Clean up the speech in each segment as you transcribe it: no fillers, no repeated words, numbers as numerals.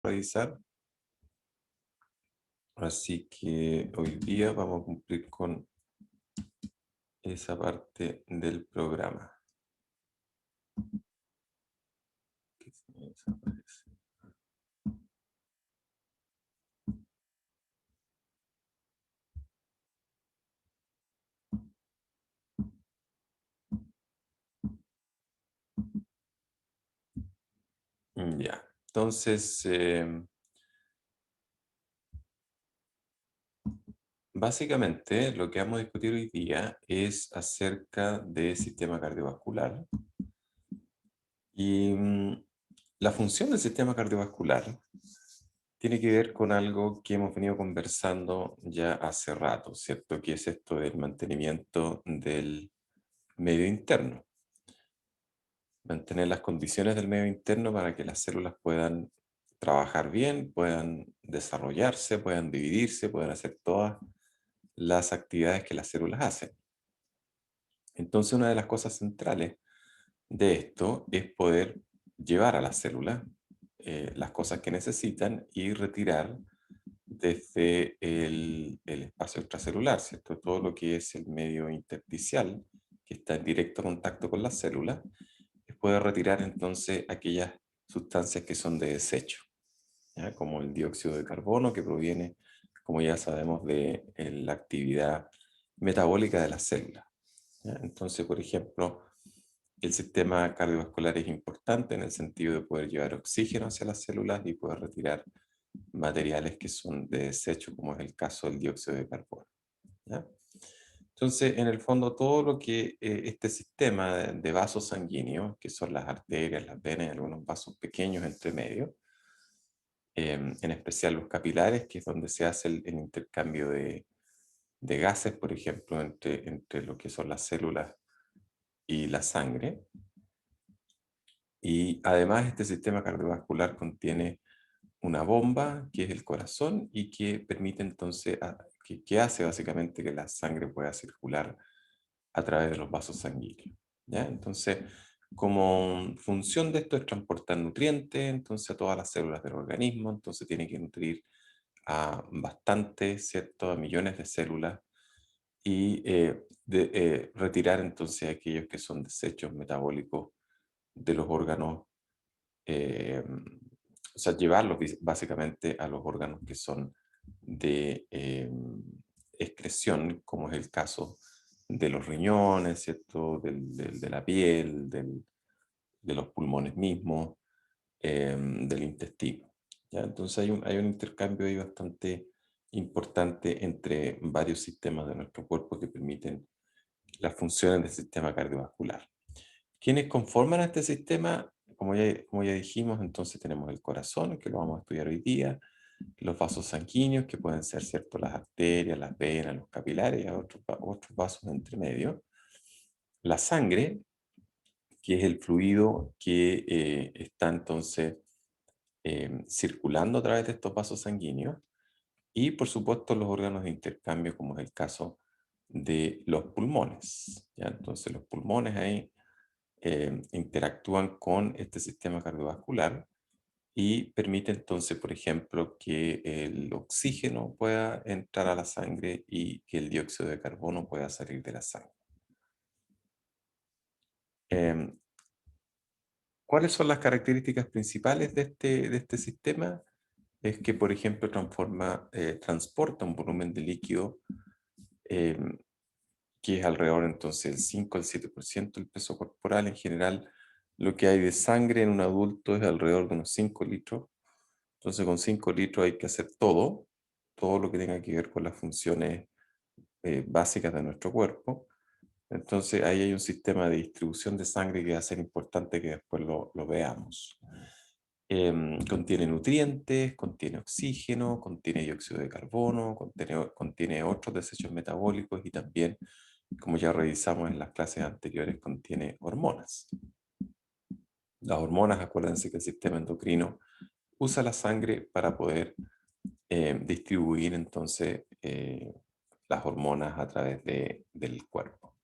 revisar. Así que hoy día vamos a cumplir con esa parte del programa. Que se me desaparece. Ya, entonces, básicamente lo que vamos a discutir hoy día es acerca del sistema cardiovascular y la función del sistema cardiovascular tiene que ver con algo que hemos venido conversando ya hace rato, ¿cierto? Que es esto del mantenimiento del medio interno. Mantener las condiciones del medio interno para que las células puedan trabajar bien, puedan desarrollarse, puedan dividirse, puedan hacer todas las actividades que las células hacen. Entonces, una de las cosas centrales de esto es poder llevar a las células las cosas que necesitan y retirar desde el espacio extracelular, ¿cierto? Todo lo que es el medio intersticial, que está en directo contacto con las células, puede retirar entonces aquellas sustancias que son de desecho, ¿ya? Como el dióxido de carbono que proviene, como ya sabemos, de la actividad metabólica de las células, ¿ya? Entonces, por ejemplo, el sistema cardiovascular es importante en el sentido de poder llevar oxígeno hacia las células y poder retirar materiales que son de desecho, como es el caso del dióxido de carbono, ¿ya? Entonces, en el fondo, todo lo que este sistema de vasos sanguíneos, que son las arterias, las venas y algunos vasos pequeños entre medio, en especial los capilares, que es donde se hace el intercambio de gases, por ejemplo, entre lo que son las células y la sangre. Y además este sistema cardiovascular contiene una bomba, que es el corazón, y que permite entonces, que hace básicamente que la sangre pueda circular a través de los vasos sanguíneos, ¿ya? Entonces, como función de esto es transportar nutrientes, entonces a todas las células del organismo, entonces tiene que nutrir a bastantes, ¿cierto? A millones de células y retirar entonces aquellos que son desechos metabólicos de los órganos, eh, o sea, llevarlos básicamente a los órganos que son de excreción, como es el caso de los riñones, ¿cierto? De la piel, de los pulmones mismos, del intestino, ¿ya? Entonces hay un intercambio ahí bastante importante entre varios sistemas de nuestro cuerpo que permiten las funciones del sistema cardiovascular. ¿Quiénes conforman a este sistema? Como ya dijimos, entonces tenemos el corazón, que lo vamos a estudiar hoy día, los vasos sanguíneos, que pueden ser, ¿cierto?, las arterias, las venas, los capilares y otros vasos entre medio. La sangre, que es el fluido que está entonces circulando a través de estos vasos sanguíneos. Y por supuesto los órganos de intercambio, como es el caso de los pulmones, ¿ya? Entonces los pulmones ahí interactúan con este sistema cardiovascular y permite entonces, por ejemplo, que el oxígeno pueda entrar a la sangre y que el dióxido de carbono pueda salir de la sangre. Em, ¿Cuáles son las características principales de este sistema? Es que, por ejemplo, transporta un volumen de líquido em, que es alrededor entonces el 5 al 7% del peso corporal. En general, lo que hay de sangre en un adulto es alrededor de unos 5 litros. Entonces, con 5 litros hay que hacer todo lo que tenga que ver con las funciones básicas de nuestro cuerpo. Entonces, ahí hay un sistema de distribución de sangre que va a ser importante que después lo veamos. Contiene nutrientes, contiene oxígeno, contiene dióxido de carbono, contiene otros desechos metabólicos y también, como ya revisamos en las clases anteriores, contiene hormonas. Las hormonas, acuérdense que el sistema endocrino usa la sangre para poder distribuir entonces las hormonas a través del cuerpo.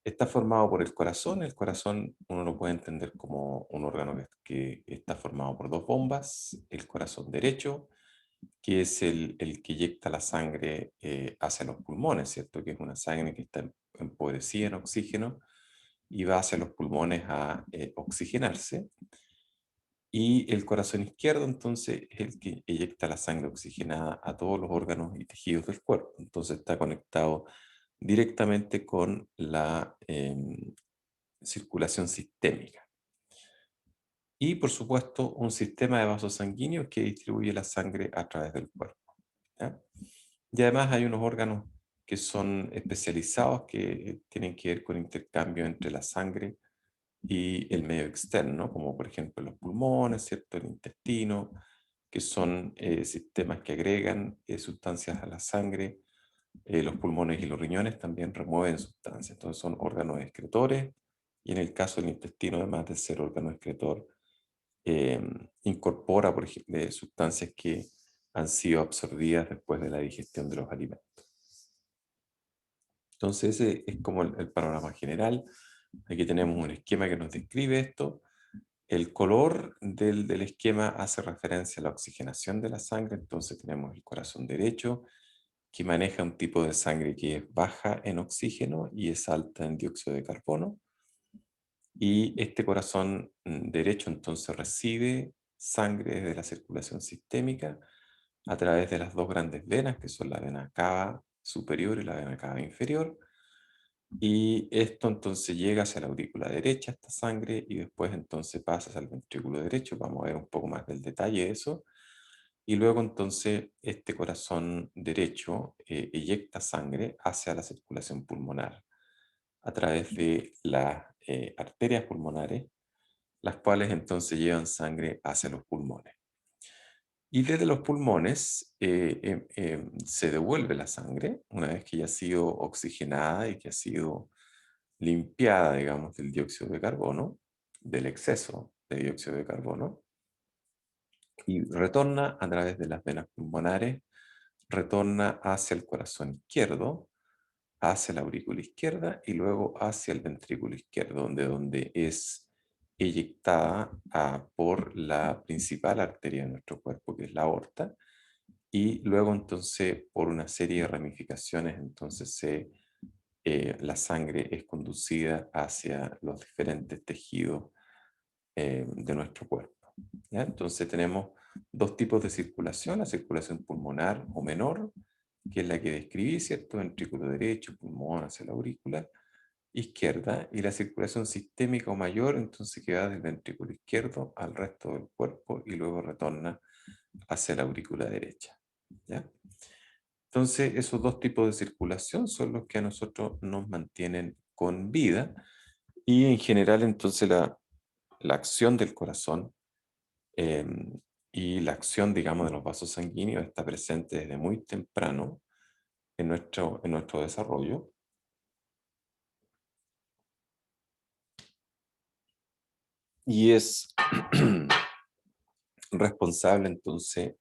Está formado por el corazón. El corazón uno lo puede entender como un órgano que está formado por dos bombas. El corazón derecho, que es el que inyecta la sangre hacia los pulmones, ¿cierto? Que es una sangre que está empobrecida en oxígeno y va hacia los pulmones a oxigenarse. Y el corazón izquierdo, entonces, es el que inyecta la sangre oxigenada a todos los órganos y tejidos del cuerpo. Entonces está conectado directamente con la circulación sistémica. Y, por supuesto, un sistema de vasos sanguíneos que distribuye la sangre a través del cuerpo. ¿Ya? Y además hay unos órganos que son especializados que tienen que ver con intercambio entre la sangre y el medio externo, como por ejemplo los pulmones, ¿cierto? El intestino, que son sistemas que agregan sustancias a la sangre. Los pulmones y los riñones también remueven sustancias, entonces son órganos excretores, y en el caso del intestino, además de ser órgano excretor, eh, incorpora, por ejemplo, sustancias que han sido absorbidas después de la digestión de los alimentos. Entonces ese es como el panorama general. Aquí tenemos un esquema que nos describe esto. El color del esquema hace referencia a la oxigenación de la sangre. Entonces tenemos el corazón derecho, que maneja un tipo de sangre que es baja en oxígeno y es alta en dióxido de carbono. Y este corazón derecho entonces recibe sangre de la circulación sistémica a través de las dos grandes venas, que son la vena cava superior y la vena cava inferior. Y esto entonces llega hacia la aurícula derecha, esta sangre, y después entonces pasa hacia el ventrículo derecho. Vamos a ver un poco más del detalle de eso. Y luego entonces este corazón derecho eyecta sangre hacia la circulación pulmonar a través de las arterias pulmonares, las cuales entonces llevan sangre hacia los pulmones. Y desde los pulmones se devuelve la sangre una vez que ya ha sido oxigenada y que ha sido limpiada, digamos, del dióxido de carbono, del exceso de dióxido de carbono, y retorna a través de las venas pulmonares, retorna hacia el corazón izquierdo, hacia la aurícula izquierda y luego hacia el ventrículo izquierdo, donde es eyectada por la principal arteria de nuestro cuerpo, que es la aorta, y luego entonces por una serie de ramificaciones, entonces la sangre es conducida hacia los diferentes tejidos de nuestro cuerpo. ¿Ya? Entonces tenemos dos tipos de circulación: la circulación pulmonar o menor, que es la que describí, ¿cierto? Ventrículo derecho, pulmón hacia la aurícula izquierda, y la circulación sistémica o mayor, entonces que va del ventrículo izquierdo al resto del cuerpo y luego retorna hacia la aurícula derecha. ¿Ya? Entonces, esos dos tipos de circulación son los que a nosotros nos mantienen con vida, y en general entonces la acción del corazón y la acción, digamos, de los vasos sanguíneos está presente desde muy temprano en nuestro desarrollo. Y es responsable entonces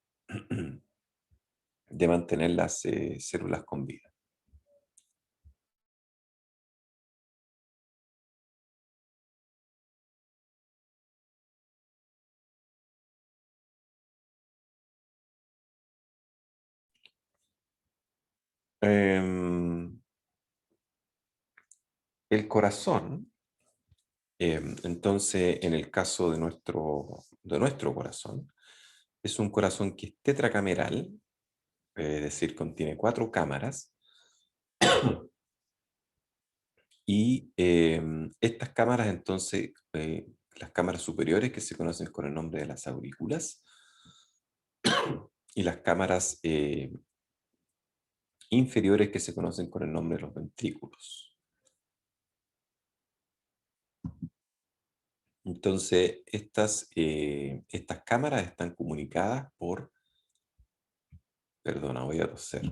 de mantener las células con vida. Em, el corazón, entonces, en el caso de nuestro corazón, es un corazón que es tetracameral, es decir, contiene 4 cámaras, y estas cámaras, entonces, las cámaras superiores, que se conocen con el nombre de las aurículas, y las cámaras inferiores, que se conocen con el nombre de los ventrículos. Entonces, estas cámaras están comunicadas por, perdona, voy a toser.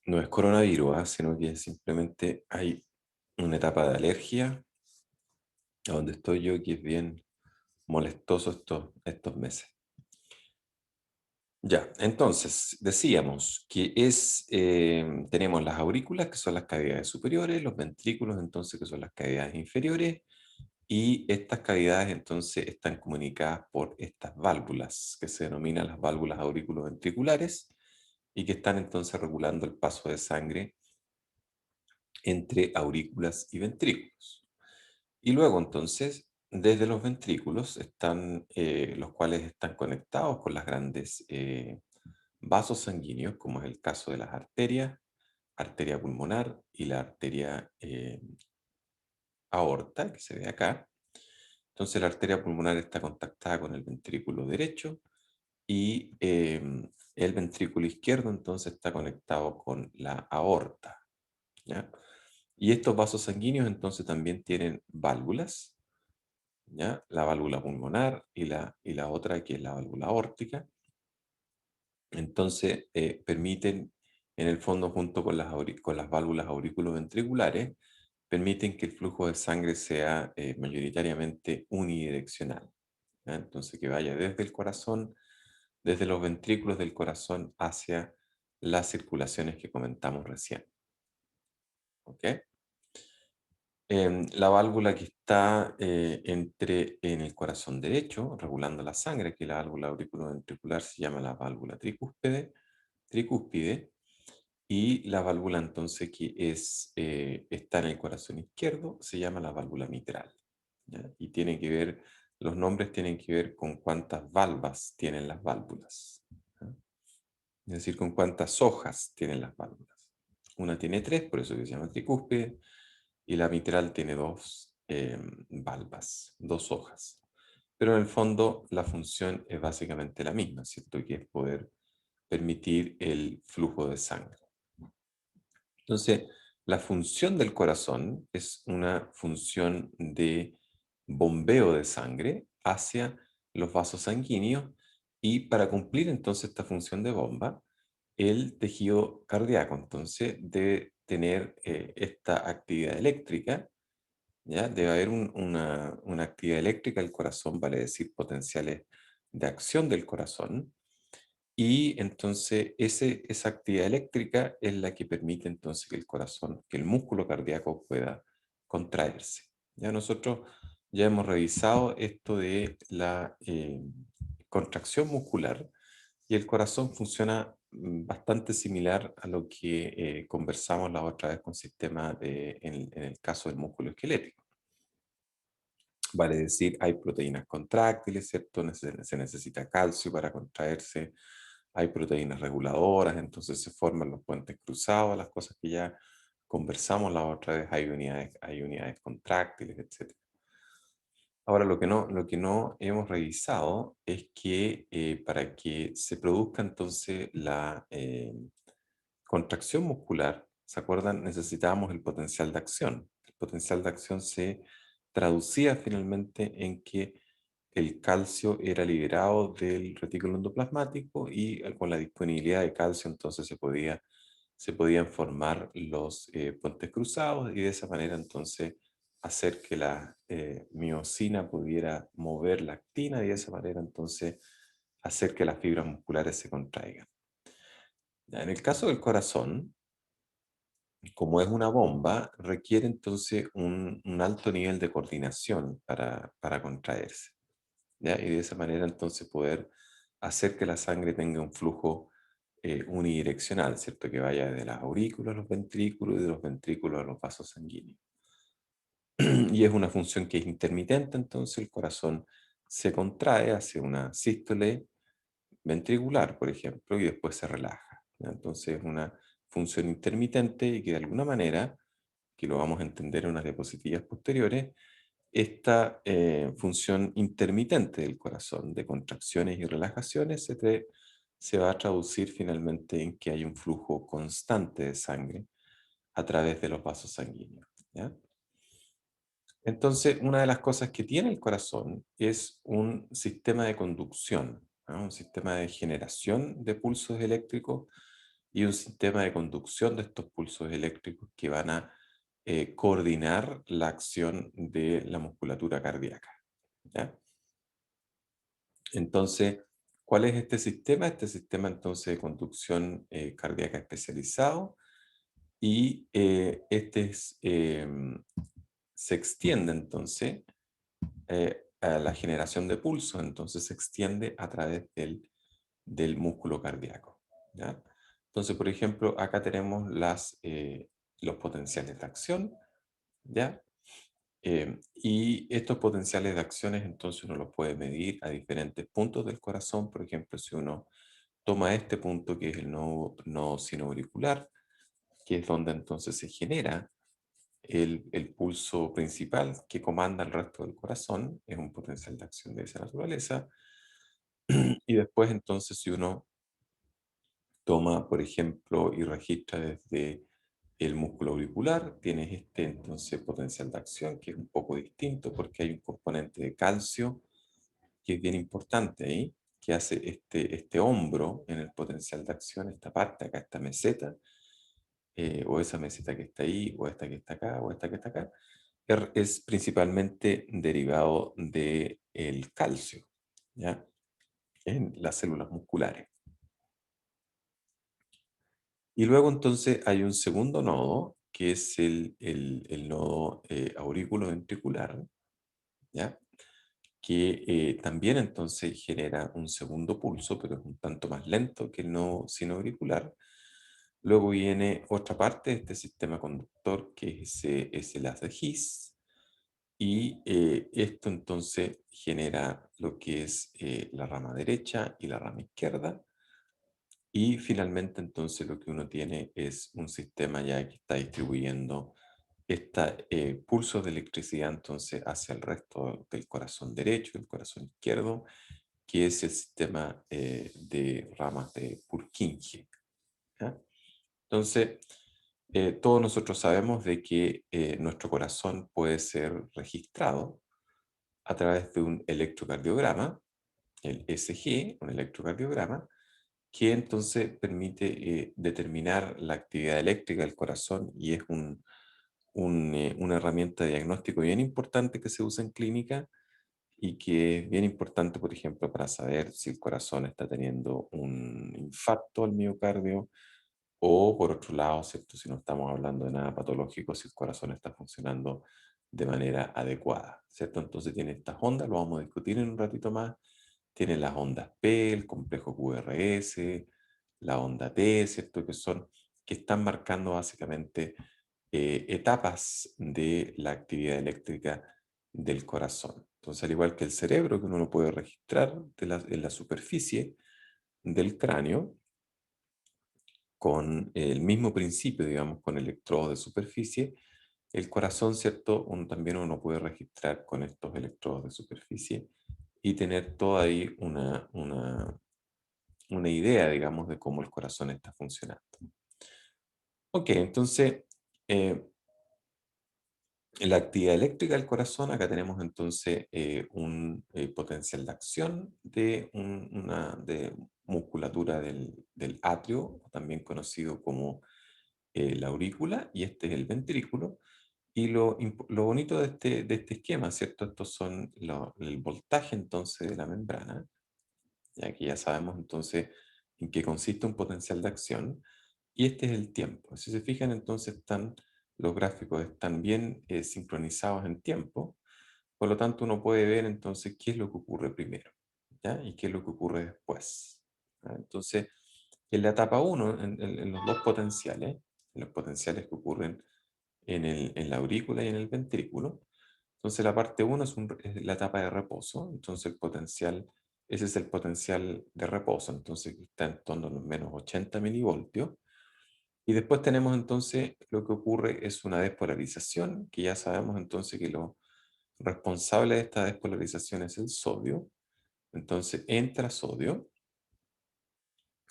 No es coronavirus, sino que simplemente hay una etapa de alergia a donde estoy yo que es bien molestoso estos meses. Ya, entonces decíamos que tenemos las aurículas, que son las cavidades superiores, los ventrículos, entonces, que son las cavidades inferiores, y estas cavidades, entonces, están comunicadas por estas válvulas, que se denominan las válvulas auriculoventriculares, y que están entonces regulando el paso de sangre entre aurículas y ventrículos. Y luego, entonces, desde los ventrículos están, los cuales están conectados con las grandes vasos sanguíneos, como es el caso de las arterias, arteria pulmonar y la arteria aorta, que se ve acá. Entonces la arteria pulmonar está contactada con el ventrículo derecho y el ventrículo izquierdo entonces está conectado con la aorta, ¿ya? Y estos vasos sanguíneos entonces también tienen válvulas, ¿ya? La válvula pulmonar y la otra que es la válvula aórtica. Entonces, permiten, en el fondo, junto con las válvulas auriculoventriculares, permiten que el flujo de sangre sea mayoritariamente unidireccional, ¿ya? Entonces, que vaya desde el corazón, desde los ventrículos del corazón hacia las circulaciones que comentamos recién. ¿Ok? La válvula que está en el corazón derecho, regulando la sangre, que es la válvula auriculoventricular, se llama la válvula tricúspide, y la válvula entonces que está en el corazón izquierdo se llama la válvula mitral, ¿ya? Y los nombres tienen que ver con cuántas valvas tienen las válvulas, ¿ya? Es decir, con cuántas hojas tienen las válvulas. Una tiene tres, por eso que se llama tricúspide, y la mitral tiene dos valvas, dos hojas. Pero en el fondo la función es básicamente la misma, ¿cierto? Que es poder permitir el flujo de sangre. Entonces, la función del corazón es una función de bombeo de sangre hacia los vasos sanguíneos y para cumplir entonces esta función de bomba, el tejido cardíaco entonces debe tener esta actividad eléctrica, ¿ya? Debe haber una actividad eléctrica del corazón, vale decir, potenciales de acción del corazón, y entonces esa actividad eléctrica es la que permite entonces que el corazón, que el músculo cardíaco pueda contraerse. Ya nosotros ya hemos revisado esto de la contracción muscular y el corazón funciona bastante similar a lo que conversamos la otra vez con sistemas en el caso del músculo esquelético. Vale decir, hay proteínas contráctiles, ¿cierto? Se necesita calcio para contraerse, hay proteínas reguladoras, entonces se forman los puentes cruzados, las cosas que ya conversamos la otra vez, hay unidades contráctiles, etc. Ahora, lo que no hemos revisado es que para que se produzca entonces la contracción muscular, ¿se acuerdan? Necesitábamos el potencial de acción. El potencial de acción se traducía finalmente en que el calcio era liberado del retículo endoplasmático y con la disponibilidad de calcio entonces se podían formar los puentes cruzados y de esa manera entonces hacer que la miosina pudiera mover la actina y de esa manera entonces hacer que las fibras musculares se contraigan. Ya, en el caso del corazón, como es una bomba, requiere entonces un alto nivel de coordinación para contraerse, ¿ya? Y de esa manera entonces poder hacer que la sangre tenga un flujo unidireccional, ¿cierto? Que vaya de las aurículas a los ventrículos y de los ventrículos a los vasos sanguíneos. Y es una función que es intermitente, entonces el corazón se contrae, hace una sístole ventricular, por ejemplo, y después se relaja, ¿ya? Entonces es una función intermitente y que de alguna manera, que lo vamos a entender en unas diapositivas posteriores, esta función intermitente del corazón, de contracciones y relajaciones, se va a traducir finalmente en que hay un flujo constante de sangre a través de los vasos sanguíneos, ¿ya? Entonces, una de las cosas que tiene el corazón es un sistema de conducción, ¿no? Un sistema de generación de pulsos eléctricos y un sistema de conducción de estos pulsos eléctricos que van a coordinar la acción de la musculatura cardíaca. ¿Ya? Entonces, ¿cuál es este sistema? Este sistema entonces de conducción cardíaca especializado y se extiende entonces a la generación de pulso, entonces se extiende a través del músculo cardíaco. ¿Ya? Entonces, por ejemplo, acá tenemos los potenciales de acción, ¿ya? Y estos potenciales de acciones, entonces uno los puede medir a diferentes puntos del corazón. Por ejemplo, si uno toma este punto que es el nodo sinoauricular, que es donde entonces se genera el pulso principal que comanda el resto del corazón, es un potencial de acción de esa naturaleza. Y después entonces si uno toma, por ejemplo, y registra desde el músculo auricular, tienes este entonces potencial de acción que es un poco distinto porque hay un componente de calcio que es bien importante ahí, que hace este hombro en el potencial de acción, esta parte acá, esta meseta, o esa meseta que está ahí, o esta que está acá, o esta que está acá, es principalmente derivado del calcio, ¿ya? En las células musculares. Y luego entonces hay un segundo nodo, que es el nodo aurículo-ventricular, ¿ya? Que también entonces genera un segundo pulso, pero es un tanto más lento que el nodo sinoauricular. Luego viene otra parte de este sistema conductor, que es el haz de His, y esto entonces genera lo que es la rama derecha y la rama izquierda. Y finalmente entonces lo que uno tiene es un sistema ya que está distribuyendo pulsos de electricidad entonces hacia el resto del corazón derecho y el corazón izquierdo, que es el sistema de ramas de Purkinje. ¿Ya? Entonces, todos nosotros sabemos de que nuestro corazón puede ser registrado a través de un electrocardiograma, el ECG, un electrocardiograma, que entonces permite determinar la actividad eléctrica del corazón y es una herramienta de diagnóstico bien importante que se usa en clínica y que es bien importante, por ejemplo, para saber si el corazón está teniendo un infarto al miocardio o, por otro lado, ¿cierto? Si no estamos hablando de nada patológico, si el corazón está funcionando de manera adecuada, ¿cierto? Entonces tiene estas ondas, lo vamos a discutir en un ratito más. Tiene las ondas P, el complejo QRS, la onda T, ¿cierto? Que están marcando básicamente etapas de la actividad eléctrica del corazón. Entonces, al igual que el cerebro, que uno lo puede registrar en la superficie del cráneo, con el mismo principio, digamos, con electrodos de superficie, el corazón, ¿cierto? También uno puede registrar con estos electrodos de superficie y tener toda ahí una idea, digamos, de cómo el corazón está funcionando. Ok, entonces, eh, la actividad eléctrica del corazón, acá tenemos entonces un potencial de acción de musculatura del atrio, también conocido como la aurícula, y este es el ventrículo. Y lo bonito de este esquema, ¿cierto? Estos son el voltaje entonces de la membrana, ya que ya sabemos entonces en qué consiste un potencial de acción, y este es el tiempo. Si se fijan entonces los gráficos están bien sincronizados en tiempo, por lo tanto uno puede ver entonces qué es lo que ocurre primero, ¿ya? Y qué es lo que ocurre después. ¿Ya? Entonces, en la etapa uno en los dos potenciales, en los potenciales que ocurren en la aurícula y en el ventrículo. Entonces la parte 1 es la etapa de reposo, entonces ese es el potencial de reposo, entonces está en torno a los menos 80 milivoltios. Y después tenemos entonces lo que ocurre es una despolarización, que ya sabemos entonces que lo responsable de esta despolarización es el sodio. Entonces entra sodio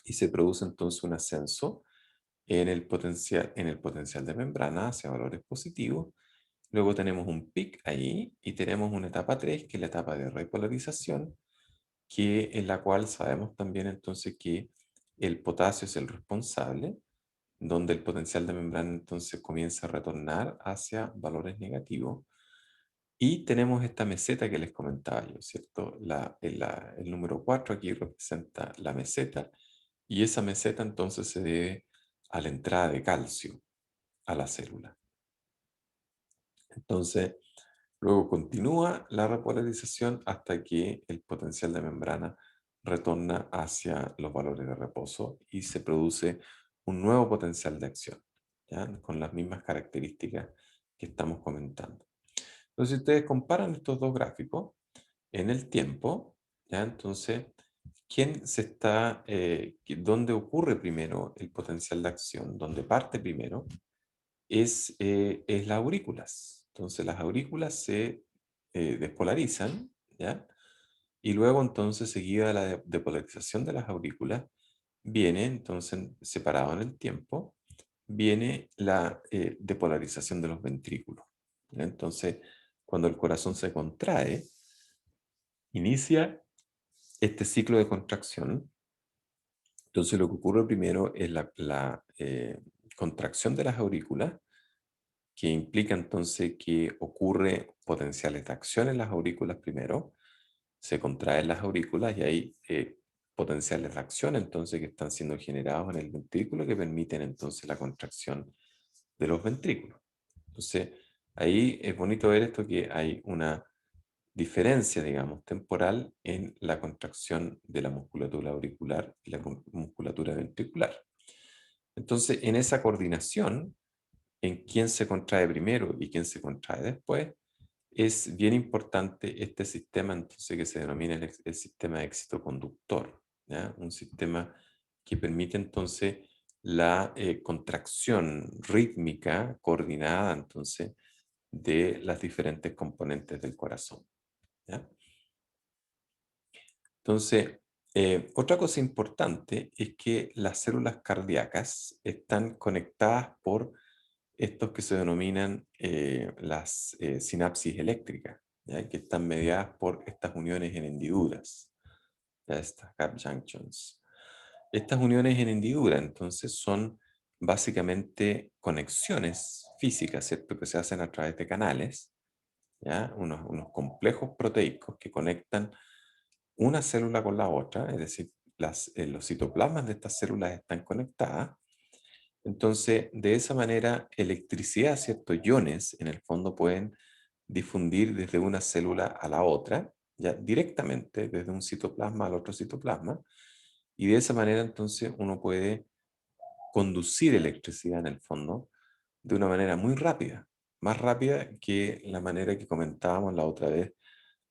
y se produce entonces un ascenso en el potencial de membrana hacia valores positivos. Luego tenemos un pic ahí y tenemos una etapa 3 que es la etapa de repolarización, en la cual sabemos también entonces que el potasio es el responsable, donde el potencial de membrana entonces comienza a retornar hacia valores negativos. Y tenemos esta meseta que les comentaba yo, ¿cierto? El número 4 aquí representa la meseta, y esa meseta entonces se debe a la entrada de calcio a la célula. Entonces, luego continúa la repolarización hasta que el potencial de membrana retorna hacia los valores de reposo y se produce un nuevo potencial de acción, ¿ya? Con las mismas características que estamos comentando. Entonces, si ustedes comparan estos dos gráficos en el tiempo, ¿ya? Entonces, ¿dónde ocurre primero el potencial de acción? ¿Dónde parte primero? Es las aurículas. Entonces las aurículas se despolarizan, ¿ya? Y luego entonces, seguida de la depolarización de las aurículas, viene entonces, separado en el tiempo, viene la depolarización de los ventrículos, ¿ya? Entonces, cuando el corazón se contrae, inicia este ciclo de contracción. Entonces lo que ocurre primero es la contracción de las aurículas, que implica entonces que ocurre potenciales de acción en las aurículas primero, se contraen las aurículas y hay potenciales de acción entonces que están siendo generados en el ventrículo que permiten entonces la contracción de los ventrículos. Entonces, ahí es bonito ver esto, que hay una diferencia, digamos, temporal en la contracción de la musculatura auricular y la musculatura ventricular. Entonces, en esa coordinación, en quién se contrae primero y quién se contrae después, es bien importante este sistema entonces que se denomina el sistema de éxito conductor, ¿ya? Un sistema que permite entonces la contracción rítmica coordinada entonces de las diferentes componentes del corazón, ¿ya? Entonces, otra cosa importante es que las células cardíacas están conectadas por estos que se denominan las sinapsis eléctricas, ¿ya? Que están mediadas por estas uniones en hendiduras, ¿ya? Estas gap junctions. Estas uniones en hendidura, entonces, son básicamente conexiones físicas, ¿cierto? Que se hacen a través de canales, ¿ya? Unos complejos proteicos que conectan una célula con la otra, es decir, los citoplasmas de estas células están conectadas. Entonces, de esa manera, electricidad, ¿cierto? Iones, en el fondo, pueden difundir desde una célula a la otra, ya directamente desde un citoplasma al otro citoplasma, y de esa manera, entonces, uno puede conducir electricidad en el fondo de una manera muy rápida, más rápida que la manera que comentábamos la otra vez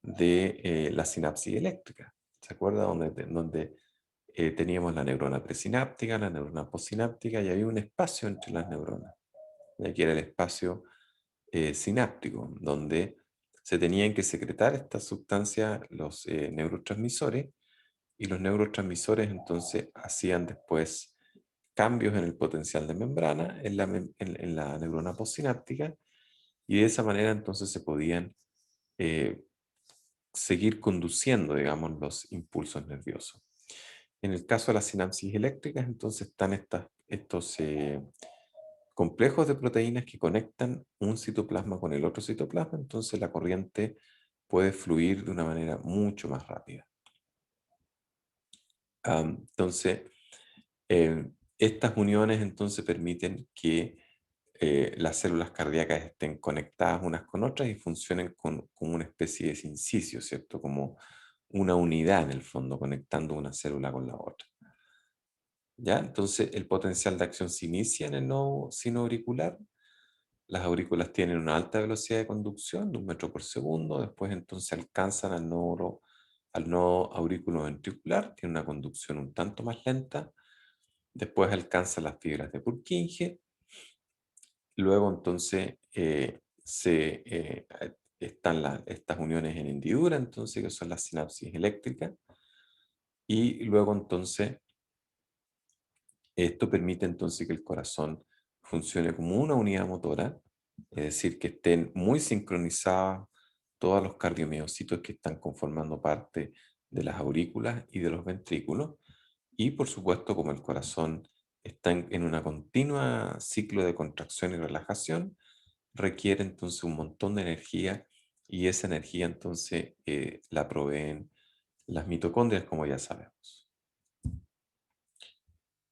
de la sinapsis eléctrica. ¿Se acuerda? Donde teníamos la neurona presináptica, la neurona postsináptica, y había un espacio entre las neuronas. Y aquí era el espacio sináptico, donde se tenían que secretar estas sustancias, los neurotransmisores, y los neurotransmisores entonces hacían después cambios en el potencial de membrana en la neurona postsináptica, y de esa manera entonces se podían eh, seguir conduciendo, digamos, los impulsos nerviosos. En el caso de las sinapsis eléctricas, entonces están estos complejos de proteínas que conectan un citoplasma con el otro citoplasma, entonces la corriente puede fluir de una manera mucho más rápida. Entonces, estas uniones entonces permiten que las células cardíacas estén conectadas unas con otras y funcionen como una especie de sincicio, ¿cierto? Como una unidad en el fondo, conectando una célula con la otra. ¿Ya? Entonces, el potencial de acción se inicia en el nodo sinoauricular. Las aurículas tienen una alta velocidad de conducción, de 1 metro por segundo. Después, entonces, alcanzan al nodo aurículo ventricular, tiene una conducción un tanto más lenta. Después alcanzan las fibras de Purkinje. Luego, entonces, están estas uniones en hendidura, entonces, que son las sinapsis eléctricas. Y luego, entonces, esto permite entonces que el corazón funcione como una unidad motora, es decir, que estén muy sincronizados todos los cardiomiocitos que están conformando parte de las aurículas y de los ventrículos, Y por supuesto, como el corazón está en una continua ciclo de contracción y relajación, requiere entonces un montón de energía y esa energía entonces la proveen las mitocondrias, como ya sabemos.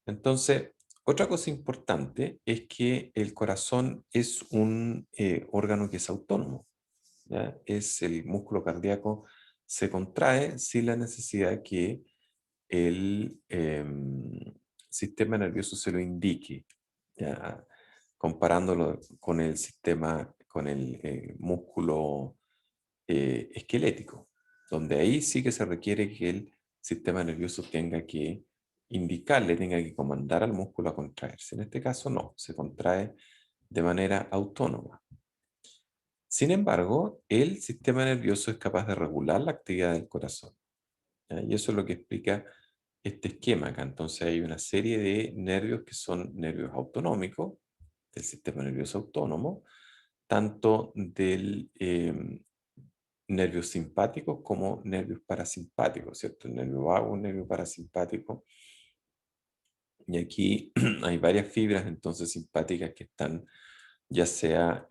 Entonces, otra cosa importante es que el corazón es un órgano que es autónomo, ¿ya? Es el músculo cardíaco, se contrae sin la necesidad que el sistema nervioso se lo indique, ¿ya? Comparándolo con el sistema, con el músculo esquelético, donde ahí sí que se requiere que el sistema nervioso tenga que indicarle, tenga que comandar al músculo a contraerse. En este caso no, se contrae de manera autónoma. Sin embargo, el sistema nervioso es capaz de regular la actividad del corazón, ¿ya? Y eso es lo que explica este esquema acá. Entonces hay una serie de nervios que son nervios autonómicos, del sistema nervioso autónomo, tanto del nervios simpáticos como nervios parasimpáticos, ¿cierto? El nervio vago, un nervio parasimpático. Y aquí hay varias fibras entonces simpáticas que están ya sea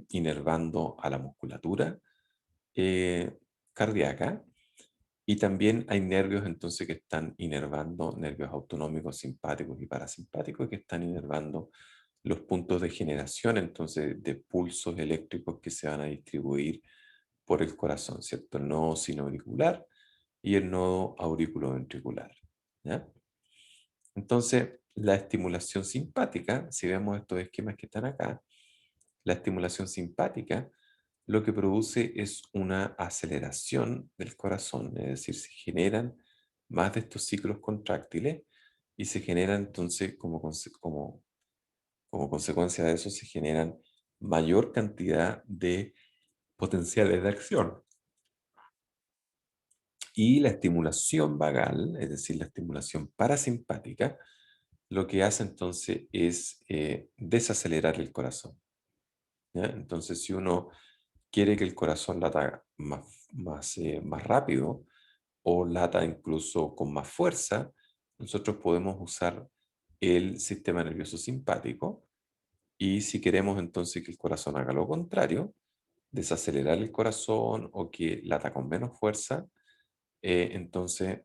inervando a la musculatura eh, cardíaca y también hay nervios entonces que están inervando nervios autonómicos simpáticos y parasimpáticos que están inervando los puntos de generación entonces de pulsos eléctricos que se van a distribuir por el corazón, ¿cierto? El nodo sinoauricular y el nodo auriculoventricular, ¿ya? Entonces, la estimulación simpática, si vemos estos esquemas que están acá, la estimulación simpática lo que produce es una aceleración del corazón, es decir, se generan más de estos ciclos contráctiles y se generan entonces, como consecuencia de eso, se generan mayor cantidad de potenciales de acción. Y la estimulación vagal, es decir, la estimulación parasimpática, lo que hace entonces es desacelerar el corazón, ¿ya? Entonces, si uno quiere que el corazón lata más rápido o lata incluso con más fuerza, nosotros podemos usar el sistema nervioso simpático y si queremos entonces que el corazón haga lo contrario, desacelerar el corazón o que lata con menos fuerza, entonces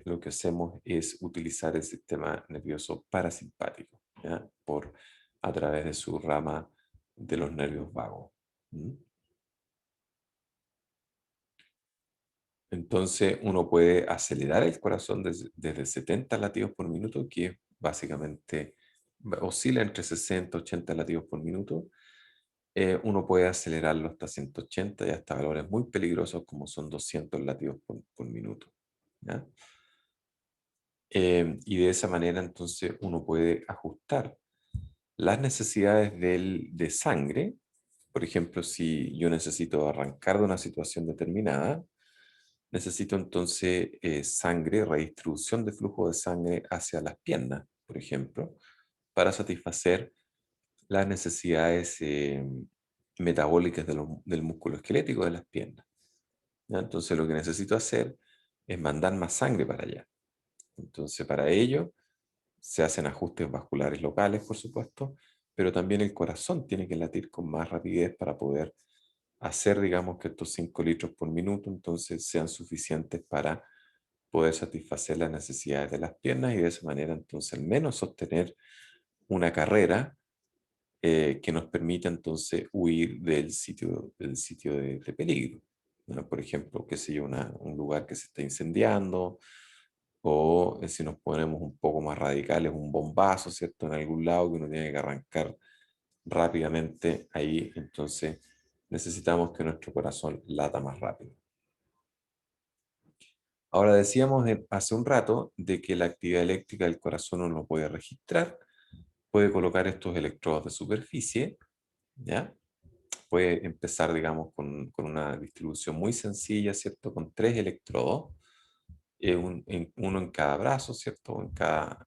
lo que hacemos es utilizar el sistema nervioso parasimpático, ¿ya? A través de su rama de los nervios vagos. ¿Mm? Entonces uno puede acelerar el corazón desde 70 latidos por minuto, que básicamente oscila entre 60 y 80 latidos por minuto. Uno puede acelerarlo hasta 180 y hasta valores muy peligrosos como son 200 latidos por minuto, ¿ya? Y de esa manera entonces uno puede ajustar las necesidades de sangre. Por ejemplo, si yo necesito arrancar de una situación determinada, necesito entonces sangre, redistribución de flujo de sangre hacia las piernas, por ejemplo, para satisfacer las necesidades metabólicas del músculo esquelético de las piernas, ¿ya? Entonces lo que necesito hacer es mandar más sangre para allá. Entonces para ello se hacen ajustes vasculares locales, por supuesto, pero también el corazón tiene que latir con más rapidez para poder hacer, digamos, que estos 5 litros por minuto entonces sean suficientes para poder satisfacer las necesidades de las piernas y de esa manera entonces al menos sostener una carrera que nos permita entonces huir del sitio de peligro, ¿no? Por ejemplo, qué sé yo, un lugar que se está incendiando o si nos ponemos un poco más radicales, un bombazo, ¿cierto? En algún lado que uno tiene que arrancar rápidamente ahí, entonces necesitamos que nuestro corazón lata más rápido. Ahora decíamos hace un rato de que la actividad eléctrica del corazón uno lo puede registrar, puede colocar estos electrodos de superficie, ¿ya? Puede empezar, digamos, con una distribución muy sencilla, ¿cierto? Con 3 electrodos, uno en cada brazo, ¿cierto? En cada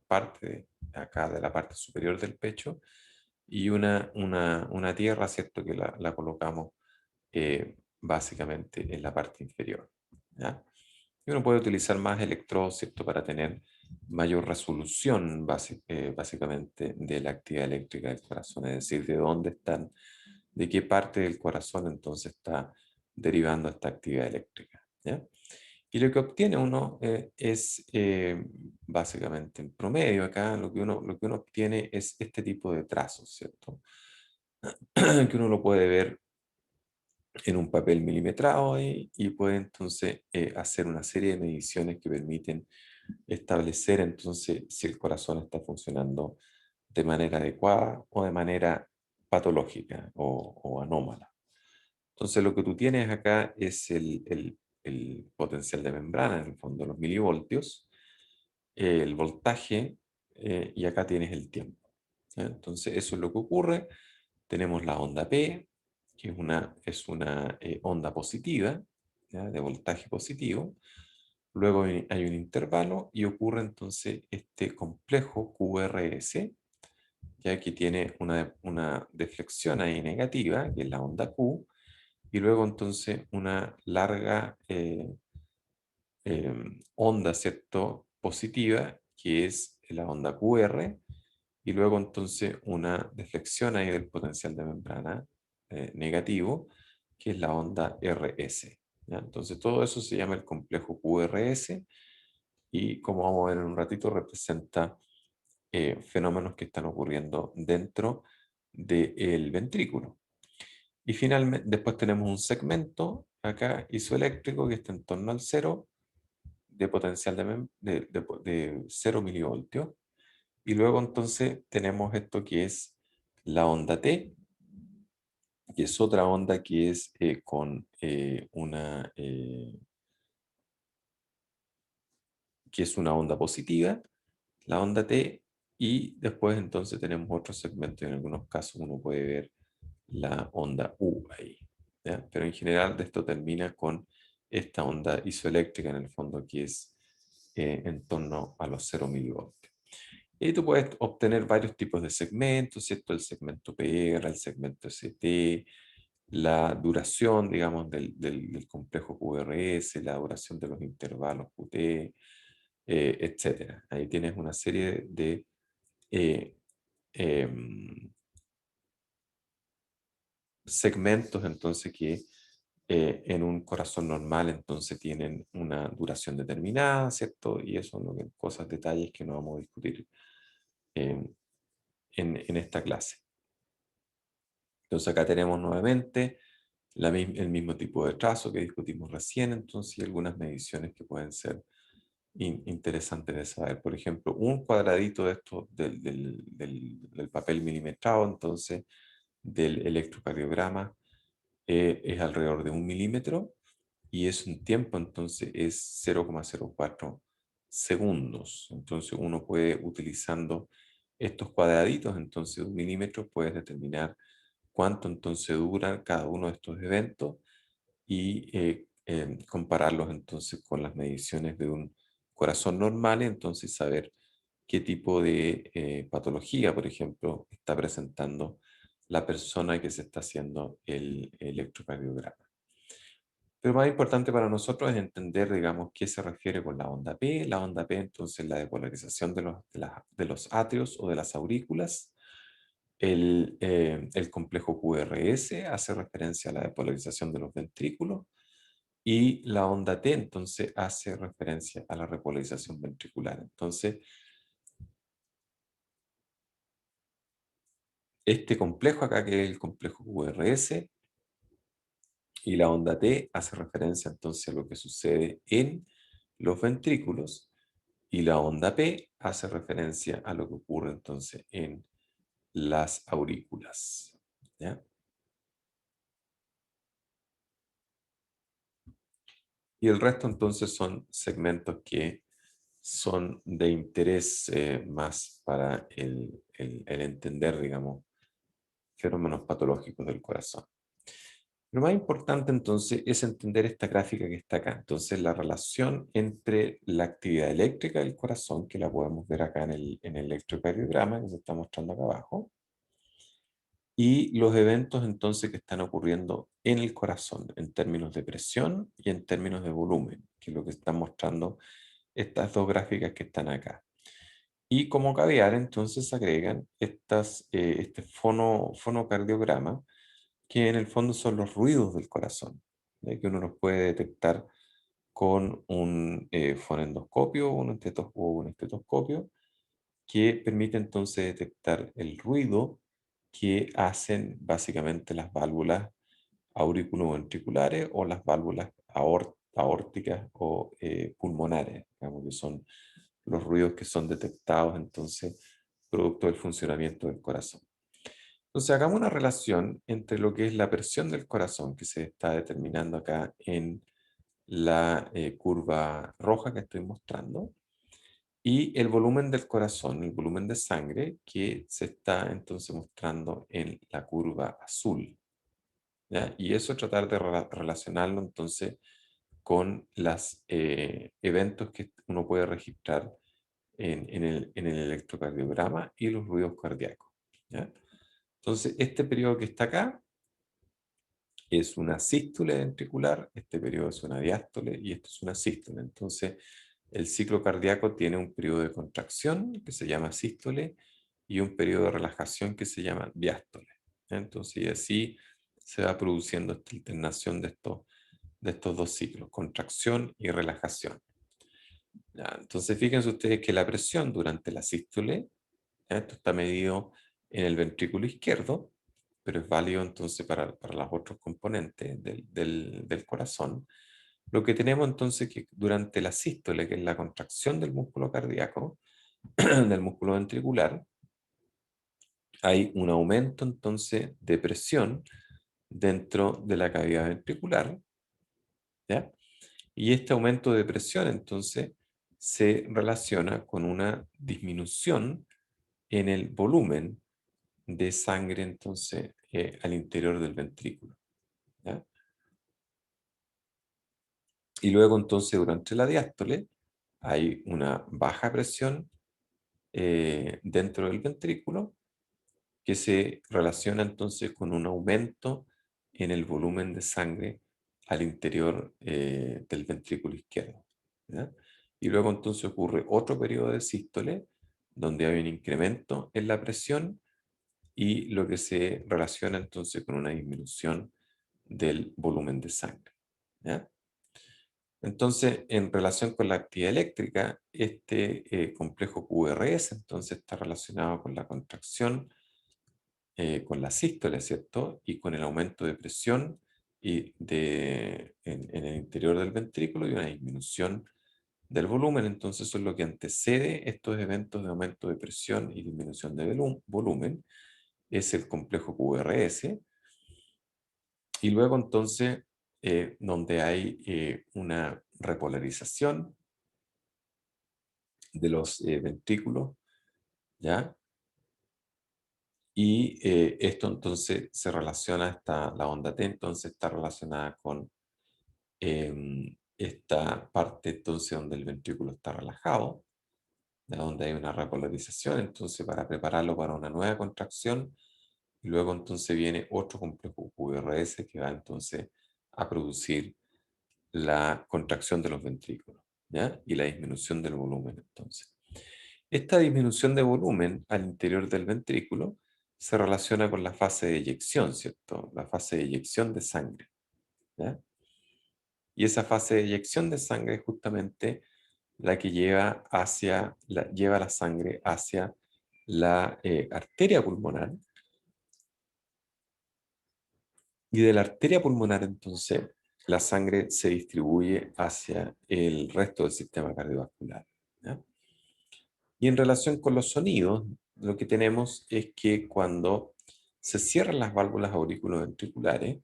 parte, acá de la parte superior del pecho, y una tierra, ¿cierto? Que la colocamos básicamente en la parte inferior, ¿ya? Y uno puede utilizar más electrodos, ¿cierto? Para tener mayor resolución, básicamente, de la actividad eléctrica del corazón, es decir, de dónde están, de qué parte del corazón entonces está derivando esta actividad eléctrica, ¿ya? Y lo que obtiene uno es, básicamente, en promedio acá, lo que uno obtiene es este tipo de trazos, ¿cierto? Que uno lo puede ver en un papel milimetrado ahí, y puede entonces hacer una serie de mediciones que permiten establecer entonces si el corazón está funcionando de manera adecuada o de manera patológica o anómala. Entonces lo que tú tienes acá es el potencial de membrana, en el fondo los milivoltios, el voltaje, y acá tienes el tiempo, ¿ya? Entonces eso es lo que ocurre. Tenemos la onda P, que es una onda positiva, ¿ya? De voltaje positivo. Luego hay un intervalo y ocurre entonces este complejo QRS, ya que tiene una deflexión ahí negativa, que es la onda Q, y luego entonces una larga onda, ¿cierto? Positiva, que es la onda QR, y luego entonces una deflexión ahí del potencial de membrana negativo, que es la onda RS, ¿ya? Entonces todo eso se llama el complejo QRS, y como vamos a ver en un ratito, representa fenómenos que están ocurriendo dentro del ventrículo. Y finalmente, después tenemos un segmento acá isoeléctrico que está en torno al cero, de potencial de 0 milivoltios. Y luego entonces tenemos esto que es la onda T, que es otra onda que es que es una onda positiva, la onda T, y después entonces tenemos otro segmento. En algunos casos uno puede ver la onda U ahí, ¿ya? Pero en general de esto termina con esta onda isoeléctrica en el fondo, que es en torno a los 0 milivoltios. Y tú puedes obtener varios tipos de segmentos, ¿cierto? El segmento PR, el segmento ST, la duración, digamos, del complejo QRS, la duración de los intervalos QT, etcétera. Ahí tienes una serie de eh, em, segmentos, entonces, que en un corazón normal, entonces, tienen una duración determinada, ¿cierto? Y eso son cosas, detalles que no vamos a discutir en en esta clase. Entonces acá tenemos nuevamente el mismo tipo de trazo que discutimos recién, entonces, y algunas mediciones que pueden ser interesantes de saber. Por ejemplo, un cuadradito de esto del papel milimetrado, entonces, del electrocardiograma, es alrededor de 1 milímetro, y es un tiempo, entonces, es 0,04 segundos. Entonces uno puede, utilizando estos cuadraditos, entonces, de 1 milímetro, puedes determinar cuánto entonces dura cada uno de estos eventos, y compararlos entonces con las mediciones de un corazón normal, y entonces saber qué tipo de patología, por ejemplo, está presentando la persona que se está haciendo el electrocardiograma. Pero más importante para nosotros es entender, digamos, qué se refiere con la onda P. La onda P, entonces, la depolarización de los atrios o de las aurículas. El complejo QRS hace referencia a la depolarización de los ventrículos, y la onda T entonces hace referencia a la repolarización ventricular. Entonces, este complejo acá, que es el complejo QRS, y la onda T hace referencia entonces a lo que sucede en los ventrículos, y la onda P hace referencia a lo que ocurre entonces en las aurículas, ¿ya? Y el resto entonces son segmentos que son de interés más para el entender, digamos, fenómenos patológicos del corazón. Lo más importante entonces es entender esta gráfica que está acá. Entonces, la relación entre la actividad eléctrica del corazón, que la podemos ver acá en el electrocardiograma que se está mostrando acá abajo, y los eventos entonces que están ocurriendo en el corazón en términos de presión y en términos de volumen. que es lo que están mostrando estas dos gráficas que están acá. Y como caviar, entonces se agregan este fonocardiograma, que en el fondo son los ruidos del corazón, ¿ya? Que uno los puede detectar con un fonendoscopio o un estetoscopio, que permite entonces detectar el ruido que hacen básicamente las válvulas auriculoventriculares o las válvulas aórticas o pulmonares, digamos, que son los ruidos que son detectados entonces producto del funcionamiento del corazón. Entonces hagamos una relación entre lo que es la presión del corazón que se está determinando acá en la curva roja que estoy mostrando y el volumen del corazón, el volumen de sangre que se está entonces mostrando en la curva azul, ¿ya? Y eso tratar de relacionarlo entonces con los eventos que uno puede registrar en el electrocardiograma y los ruidos cardíacos, ¿ya? Entonces, este periodo que está acá es una sístole ventricular, este periodo es una diástole y esto es una sístole. Entonces, el ciclo cardíaco tiene un periodo de contracción que se llama sístole y un periodo de relajación que se llama diástole, ¿ya? Entonces, y así se va produciendo esta alternación de estos dos ciclos, contracción y relajación. ¿Ya? Entonces, fíjense ustedes que la presión durante la sístole, ¿ya? Esto está medido en el ventrículo izquierdo, pero es válido entonces para los otros componentes del corazón. Lo que tenemos entonces que durante la sístole, que es la contracción del músculo cardíaco, del músculo ventricular, hay un aumento entonces de presión dentro de la cavidad ventricular, ¿ya? Y este aumento de presión entonces se relaciona con una disminución en el volumen de sangre entonces al interior del ventrículo, ¿ya? Y luego entonces durante la diástole hay una baja presión dentro del ventrículo que se relaciona entonces con un aumento en el volumen de sangre al interior del ventrículo izquierdo, ¿ya? Y luego entonces ocurre otro periodo de sístole donde hay un incremento en la presión y lo que se relaciona entonces con una disminución del volumen de sangre, ¿ya? Entonces, en relación con la actividad eléctrica, este complejo QRS entonces está relacionado con la contracción, con la sístole, ¿cierto? Y con el aumento de presión en el interior del ventrículo y una disminución del volumen. Entonces, eso es lo que antecede estos eventos de aumento de presión y disminución de volumen, es el complejo QRS. Y luego entonces, donde hay una repolarización de los ventrículos, ¿ya? Y esto entonces se relaciona, la onda T entonces está relacionada con esta parte entonces donde el ventrículo está relajado, ¿ya? Donde hay una repolarización, entonces para prepararlo para una nueva contracción, y luego entonces viene otro complejo QRS que va entonces a producir la contracción de los ventrículos, ¿ya? Y la disminución del volumen entonces. Esta disminución de volumen al interior del ventrículo se relaciona con la fase de eyección, ¿cierto? La fase de eyección de sangre, ¿ya? Y esa fase de eyección de sangre es justamente la que lleva la sangre hacia la arteria pulmonar. Y de la arteria pulmonar, entonces, la sangre se distribuye hacia el resto del sistema cardiovascular, ¿ya? Y en relación con los sonidos, lo que tenemos es que cuando se cierran las válvulas auriculoventriculares,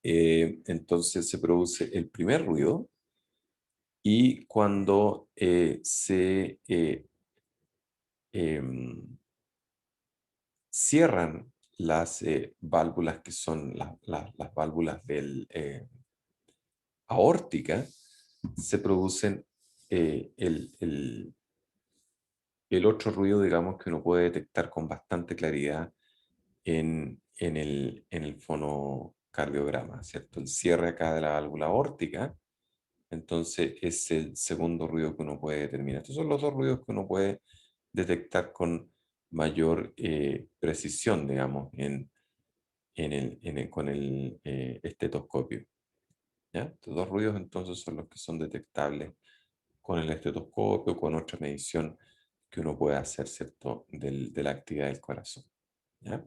entonces se produce el primer ruido, y cuando se em, cierran las válvulas que son las válvulas aórticas, se producen el otro ruido, digamos, que uno puede detectar con bastante claridad en el fonocardiograma, ¿cierto? El cierre acá de la válvula aórtica Entonces es el segundo ruido que uno puede determinar. Estos son los dos ruidos que uno puede detectar con mayor precisión, digamos, con el estetoscopio. ¿Ya? Estos dos ruidos entonces son los que son detectables con el estetoscopio, con otra medición que uno puede hacer, ¿cierto?, de la actividad del corazón. ¿Ya?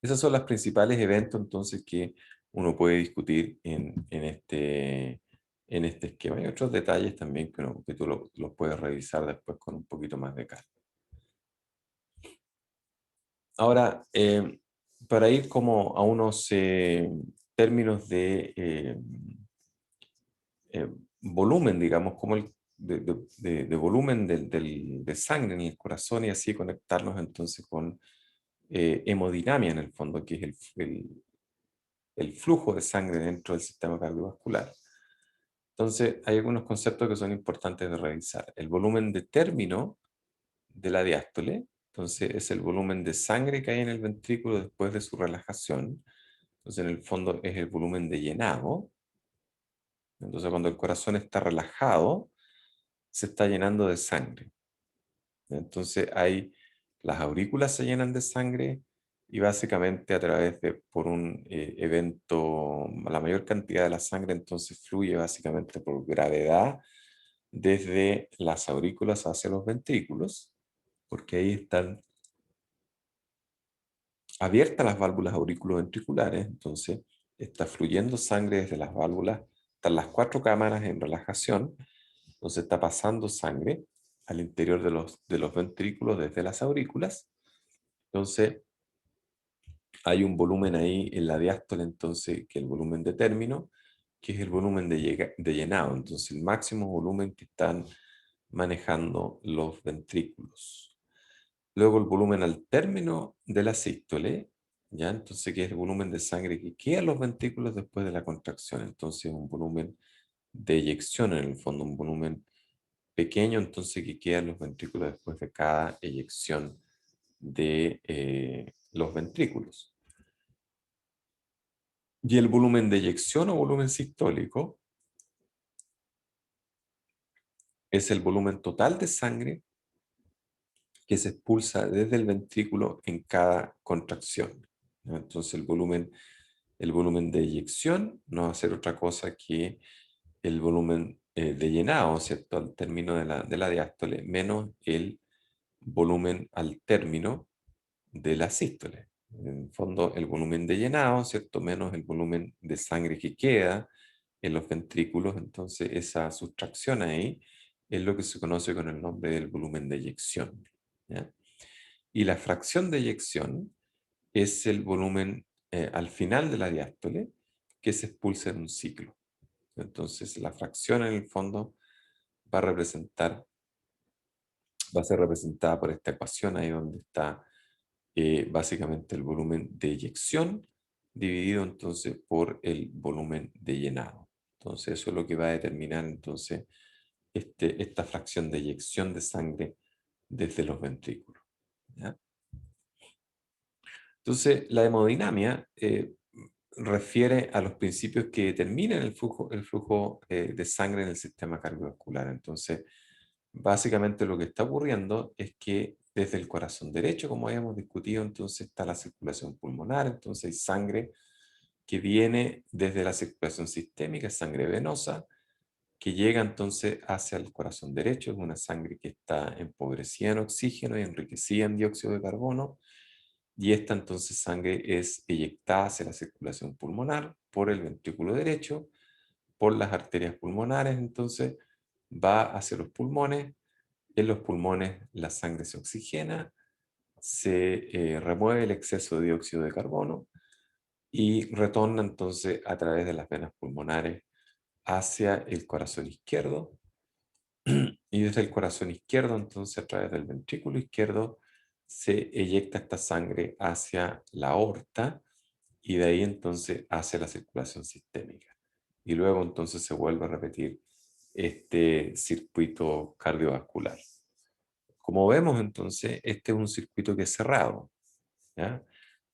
Esos son los principales eventos entonces que uno puede discutir en este esquema. Hay otros detalles también que tú los puedes revisar después con un poquito más de calma. Ahora, para ir como a unos términos eh, volumen, digamos, como de volumen de sangre en el corazón y así conectarnos entonces con hemodinamia en el fondo, que es el flujo de sangre dentro del sistema cardiovascular. Entonces, hay algunos conceptos que son importantes de revisar. El volumen de término de la diástole, entonces es el volumen de sangre que hay en el ventrículo después de su relajación. Entonces, en el fondo es el volumen de llenado. Entonces, cuando el corazón está relajado, se está llenando de sangre. Entonces, las aurículas se llenan de sangre y básicamente a través por un evento, la mayor cantidad de la sangre entonces fluye básicamente por gravedad desde las aurículas hacia los ventrículos, porque ahí están abiertas las válvulas auriculoventriculares, entonces está fluyendo sangre desde las válvulas, están las cuatro cámaras en relajación, entonces está pasando sangre al interior de los ventrículos desde las aurículas, entonces hay un volumen ahí en la diástole, entonces, que es el volumen de término, que es el volumen de llenado, entonces el máximo volumen que están manejando los ventrículos. Luego el volumen al término de la sístole, ¿ya? Entonces, que es el volumen de sangre que queda en los ventrículos después de la contracción. Entonces, un volumen de eyección en el fondo, un volumen pequeño, entonces, que queda en los ventrículos después de cada eyección de los ventrículos. Y el volumen de eyección o volumen sistólico es el volumen total de sangre que se expulsa desde el ventrículo en cada contracción, ¿no? Entonces el volumen de eyección no va a ser otra cosa que el volumen de llenado, ¿cierto? Al término de la diástole, menos el volumen al término de la sístole. En el fondo, el volumen de llenado, ¿cierto? Menos el volumen de sangre que queda en los ventrículos. Entonces, esa sustracción ahí es lo que se conoce con el nombre del volumen de eyección, ¿ya? Y la fracción de eyección es el volumen al final de la diástole que se expulsa en un ciclo. Entonces, la fracción en el fondo va a representar, va a ser representada por esta ecuación ahí donde está básicamente el volumen de eyección dividido entonces por el volumen de llenado. Entonces, eso es lo que va a determinar entonces esta fracción de eyección de sangre desde los ventrículos, ¿ya? Entonces, la hemodinamia refiere a los principios que determinan el flujo de sangre en el sistema cardiovascular. Entonces, básicamente lo que está ocurriendo es que desde el corazón derecho, como habíamos discutido, entonces está la circulación pulmonar, entonces hay sangre que viene desde la circulación sistémica, sangre venosa, que llega entonces hacia el corazón derecho, es una sangre que está empobrecida en oxígeno y enriquecida en dióxido de carbono, y esta entonces sangre es eyectada hacia la circulación pulmonar por el ventrículo derecho, por las arterias pulmonares, entonces va hacia los pulmones. En los pulmones la sangre se oxigena, se remueve el exceso de dióxido de carbono y retorna entonces a través de las venas pulmonares hacia el corazón izquierdo. Y desde el corazón izquierdo, entonces a través del ventrículo izquierdo, se eyecta esta sangre hacia la aorta y de ahí entonces hacia la circulación sistémica. Y luego entonces se vuelve a repetir este circuito cardiovascular. Como vemos entonces, este es un circuito que es cerrado, ¿ya?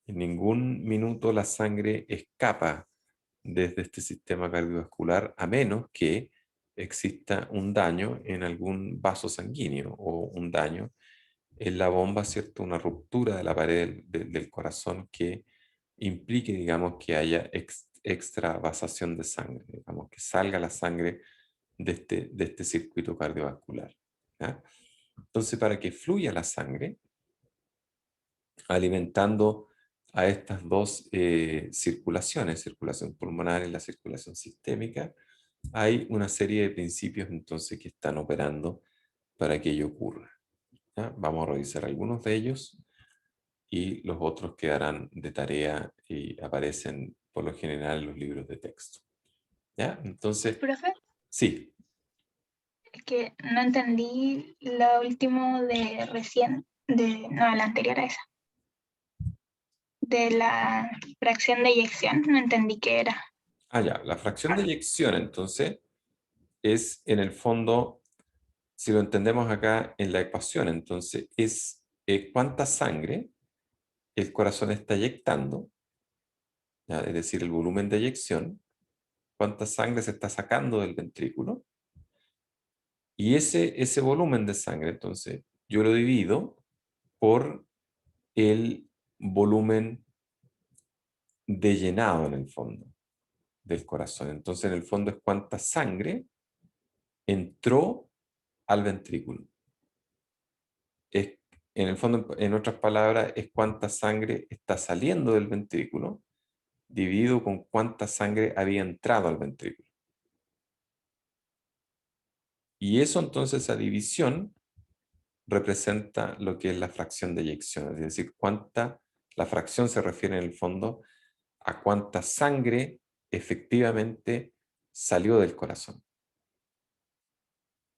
En ningún minuto la sangre escapa desde este sistema cardiovascular a menos que exista un daño en algún vaso sanguíneo o un daño en la bomba, ¿cierto? Una ruptura de la pared del corazón que implique, digamos, que haya extravasación de sangre, digamos, que salga la sangre de este circuito cardiovascular. ¿Ya? Entonces, para que fluya la sangre, alimentando a estas dos circulaciones, circulación pulmonar y la circulación sistémica, hay una serie de principios entonces que están operando para que ello ocurra. ¿Ya? Vamos a revisar algunos de ellos y los otros quedarán de tarea y aparecen por lo general en los libros de texto. ¿Ya? Entonces, Profe, sí. es que no entendí lo último de recién, no, la anterior a esa, de la fracción de eyección, no entendí qué era. Ah, ya, la fracción de eyección entonces es en el fondo, si lo entendemos acá en la ecuación, entonces es cuánta sangre el corazón está eyectando, ¿ya? Es decir, el volumen de eyección, cuánta sangre se está sacando del ventrículo, y ese volumen de sangre, entonces, yo lo divido por el volumen de llenado en el fondo del corazón. Entonces, en el fondo es cuánta sangre entró al ventrículo. Es, en el fondo, en otras palabras, es cuánta sangre está saliendo del ventrículo dividido con cuánta sangre había entrado al ventrículo. Y eso entonces, esa división, representa lo que es la fracción de eyección, es decir, la fracción se refiere en el fondo a cuánta sangre efectivamente salió del corazón.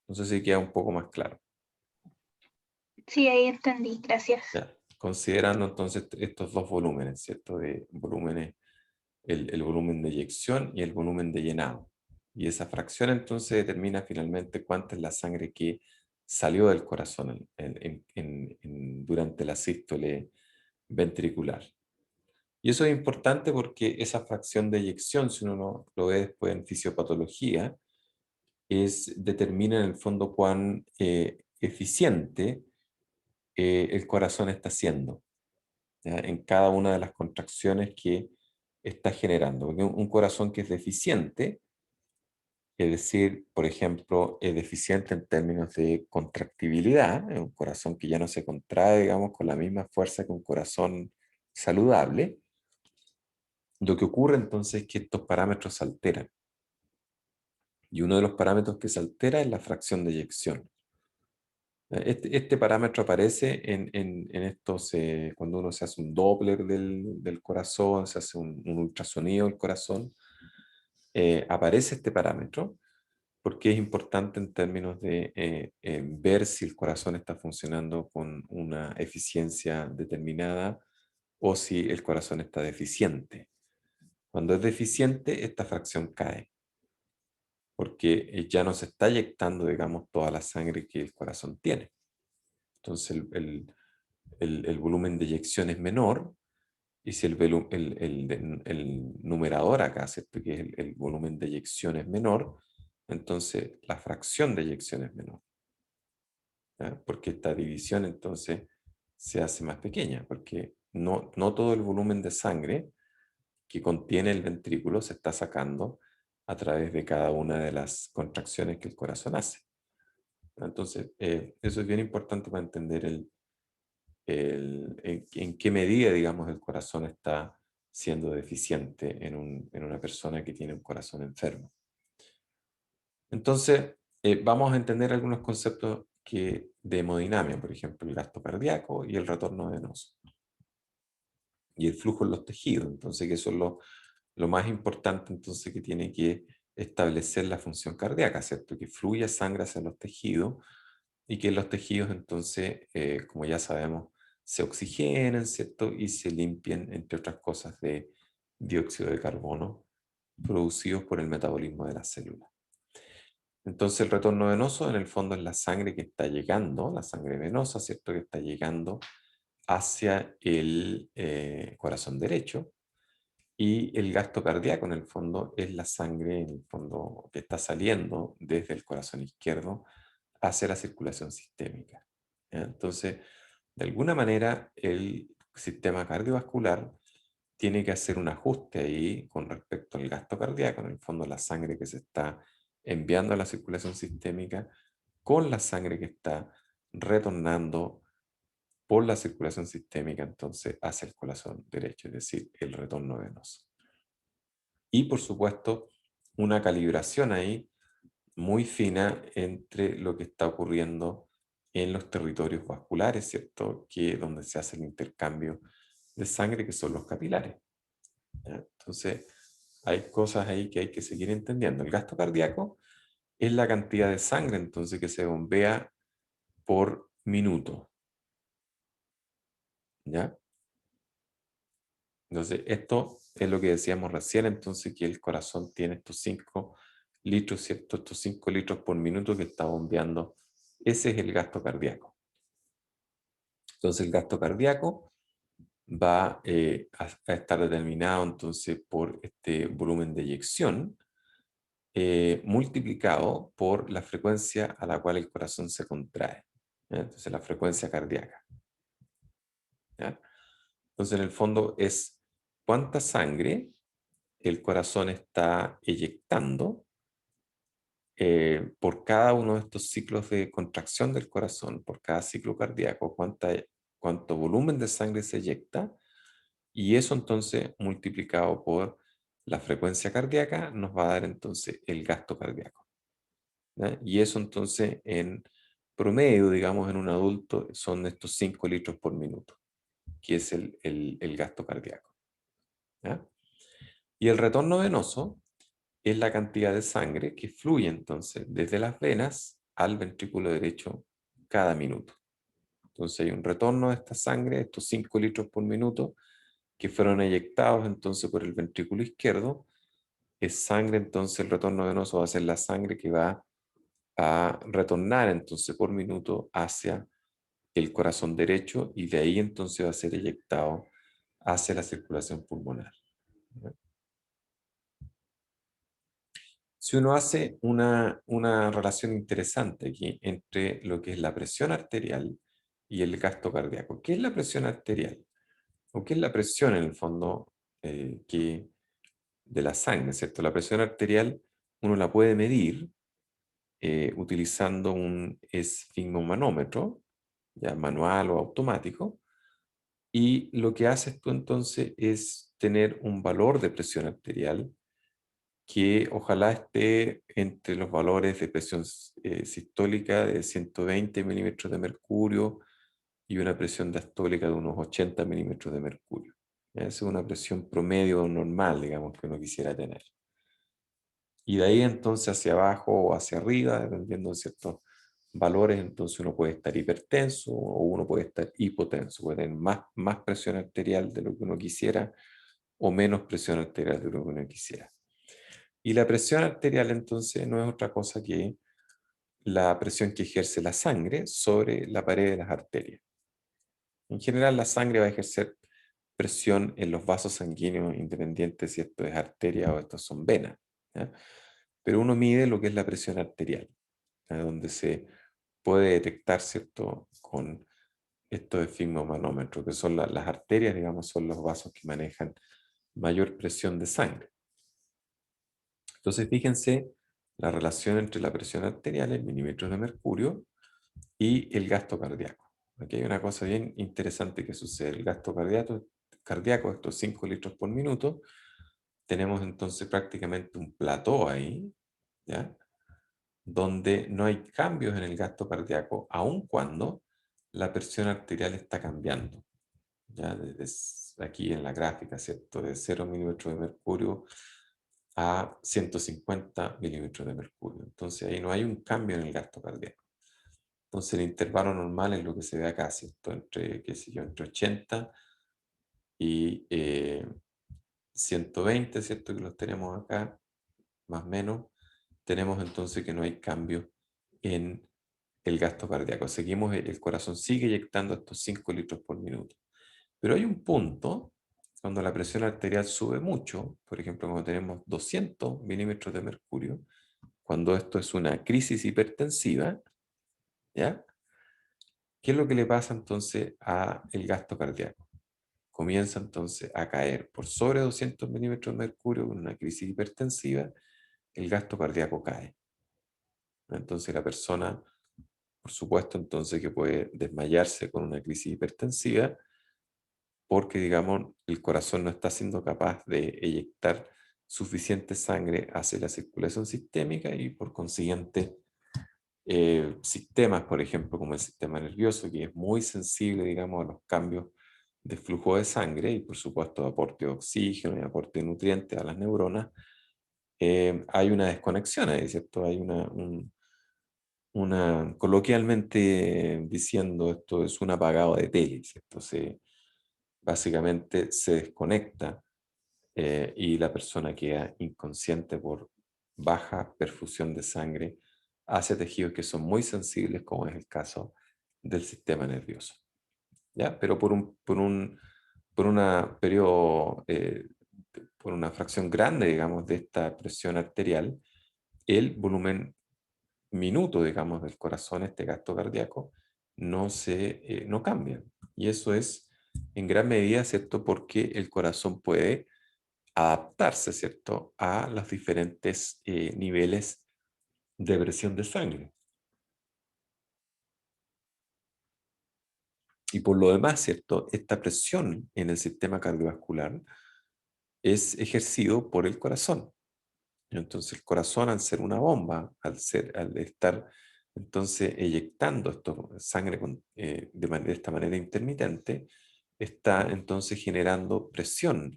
No sé si queda un poco más claro. Sí, ahí entendí, gracias. Ya. Considerando entonces estos dos volúmenes, ¿cierto? De volúmenes, el volumen de eyección y el volumen de llenado. Y esa fracción entonces determina finalmente cuánta es la sangre que salió del corazón durante la sístole ventricular. Y eso es importante porque esa fracción de eyección, si uno lo ve después en fisiopatología, determina en el fondo cuán eficiente el corazón está siendo, ¿ya? En cada una de las contracciones que está generando. Porque un corazón que es deficiente, es decir, por ejemplo, es deficiente en términos de contractibilidad, un corazón que ya no se contrae, digamos, con la misma fuerza que un corazón saludable, lo que ocurre entonces es que estos parámetros se alteran. Y uno de los parámetros que se altera es la fracción de eyección. Este parámetro aparece en estos, cuando uno se hace un Doppler del corazón, se hace un ultrasonido del corazón, aparece este parámetro porque es importante en términos de ver si el corazón está funcionando con una eficiencia determinada o si el corazón está deficiente. Cuando es deficiente, esta fracción cae, porque ya no se está eyectando, digamos, toda la sangre que el corazón tiene. Entonces el volumen de eyección es menor, y si el numerador acá, ¿cierto? Que es el volumen de eyección es menor, entonces la fracción de eyección es menor, ¿ya? Porque esta división entonces se hace más pequeña, porque no todo el volumen de sangre que contiene el ventrículo se está sacando a través de cada una de las contracciones que el corazón hace. Entonces, eso es bien importante para entender en qué medida, digamos, el corazón está siendo deficiente en una persona que tiene un corazón enfermo. Entonces, vamos a entender algunos conceptos de hemodinamia, por ejemplo, el gasto cardíaco y el retorno venoso, y el flujo en los tejidos. Entonces, que eso es lo más importante entonces que tiene que establecer la función cardíaca, ¿cierto? Que fluya sangre hacia los tejidos y que los tejidos entonces, como ya sabemos, se oxigenen, ¿cierto? Y se limpien, entre otras cosas, de dióxido de carbono producidos por el metabolismo de las células. Entonces el retorno venoso en el fondo es la sangre que está llegando, la sangre venosa, ¿cierto? Que está llegando hacia el corazón derecho, Y el gasto cardíaco, en el fondo, es la sangre, en el fondo, que está saliendo desde el corazón izquierdo hacia la circulación sistémica. ¿Ya? Entonces, de alguna manera, el sistema cardiovascular tiene que hacer un ajuste ahí con respecto al gasto cardíaco, en el fondo, la sangre que se está enviando a la circulación sistémica con la sangre que está retornando por la circulación sistémica, entonces, hacia el corazón derecho, es decir, el retorno venoso. Y por supuesto, una calibración ahí muy fina entre lo que está ocurriendo en los territorios vasculares, ¿cierto? Que es donde se hace el intercambio de sangre, que son los capilares. ¿Ya? Entonces, hay cosas ahí que hay que seguir entendiendo. El gasto cardíaco es la cantidad de sangre, entonces, que se bombea por minuto. ¿Ya? Entonces, esto es lo que decíamos recién, entonces, que el corazón tiene estos 5 litros, ¿cierto? Estos 5 litros por minuto que está bombeando. Ese es el gasto cardíaco. Entonces, el gasto cardíaco va a estar determinado, entonces, por este volumen de eyección multiplicado por la frecuencia a la cual el corazón se contrae. ¿Ya? Entonces, la frecuencia cardíaca. ¿Ya? Entonces, en el fondo es cuánta sangre el corazón está eyectando por cada uno de estos ciclos de contracción del corazón, por cada ciclo cardíaco, cuánto volumen de sangre se eyecta, y eso entonces multiplicado por la frecuencia cardíaca nos va a dar entonces el gasto cardíaco. ¿Ya? Y eso entonces en promedio, digamos, en un adulto son estos 5 litros por minuto, que es el gasto cardíaco. ¿Ya? Y el retorno venoso es la cantidad de sangre que fluye entonces desde las venas al ventrículo derecho cada minuto. Entonces hay un retorno de esta sangre, estos 5 litros por minuto, que fueron eyectados entonces por el ventrículo izquierdo. Es sangre, entonces el retorno venoso va a ser la sangre que va a retornar entonces por minuto hacia el corazón derecho y de ahí entonces va a ser eyectado hacia la circulación pulmonar. Si uno hace una relación interesante aquí entre lo que es la presión arterial y el gasto cardíaco. ¿Qué es la presión arterial? ¿O qué es la presión en el fondo de la sangre, ¿cierto? La presión arterial uno la puede medir utilizando un esfigmomanómetro, ya manual o automático, y lo que haces tú entonces es tener un valor de presión arterial que ojalá esté entre los valores de presión sistólica de 120 milímetros de mercurio y una presión diastólica de unos 80 milímetros de mercurio. Esa es una presión promedio normal, digamos, que uno quisiera tener. Y de ahí entonces hacia abajo o hacia arriba, dependiendo de ciertos valores, entonces uno puede estar hipertenso o uno puede estar hipotenso, puede tener más presión arterial de lo que uno quisiera o menos presión arterial de lo que uno quisiera. Y la presión arterial entonces no es otra cosa que la presión que ejerce la sangre sobre la pared de las arterias. En general la sangre va a ejercer presión en los vasos sanguíneos independientes si esto es arteria o estos son venas. ¿Ya? Pero uno mide lo que es la presión arterial, ¿ya? Donde se puede detectar, ¿cierto? Con estos esfigmomanómetros, que son las arterias, digamos, son los vasos que manejan mayor presión de sangre. Entonces, fíjense la relación entre la presión arterial en milímetros de mercurio y el gasto cardíaco. Aquí hay una cosa bien interesante que sucede. El gasto cardíaco, estos 5 litros por minuto, tenemos entonces prácticamente un plató ahí, ¿ya? Donde no hay cambios en el gasto cardíaco, aun cuando la presión arterial está cambiando. ¿Ya? Desde aquí en la gráfica, ¿cierto? De 0 milímetros de mercurio a 150 milímetros de mercurio. Entonces ahí no hay un cambio en el gasto cardíaco. Entonces el intervalo normal es lo que se ve acá, ¿cierto? Entre, qué sé yo, entre 80 y 120, ¿cierto? Que los tenemos acá, más o menos. Tenemos entonces que no hay cambio en el gasto cardíaco. Seguimos, el corazón sigue inyectando estos 5 litros por minuto. Pero hay un punto cuando la presión arterial sube mucho, por ejemplo, cuando tenemos 200 milímetros de mercurio, cuando esto es una crisis hipertensiva, ¿ya? ¿Qué es lo que le pasa entonces a el gasto cardíaco? Comienza entonces a caer por sobre 200 milímetros de mercurio con una crisis hipertensiva, el gasto cardíaco cae. Entonces la persona, por supuesto, entonces que puede desmayarse con una crisis hipertensiva porque, digamos, el corazón no está siendo capaz de eyectar suficiente sangre hacia la circulación sistémica y por consiguiente sistemas, por ejemplo, como el sistema nervioso, que es muy sensible, digamos, a los cambios de flujo de sangre y, por supuesto, aporte de oxígeno y aporte de nutrientes a las neuronas, hay una desconexión ahí, ¿cierto? Hay coloquialmente diciendo, esto es un apagado de tele, ¿cierto? Básicamente se desconecta y la persona queda inconsciente por baja perfusión de sangre hacia tejidos que son muy sensibles, como es el caso del sistema nervioso. ¿Ya? Pero por una periodo, por una fracción grande, digamos, de esta presión arterial, el volumen minuto, digamos, del corazón, este gasto cardíaco, no cambia. Y eso es en gran medida, ¿cierto? Porque el corazón puede adaptarse, ¿cierto? A los diferentes niveles de presión de sangre. Y por lo demás, ¿cierto? Esta presión en el sistema cardiovascular es ejercido por el corazón. Entonces el corazón, al ser una bomba, al estar entonces eyectando sangre de esta manera intermitente, está entonces generando presión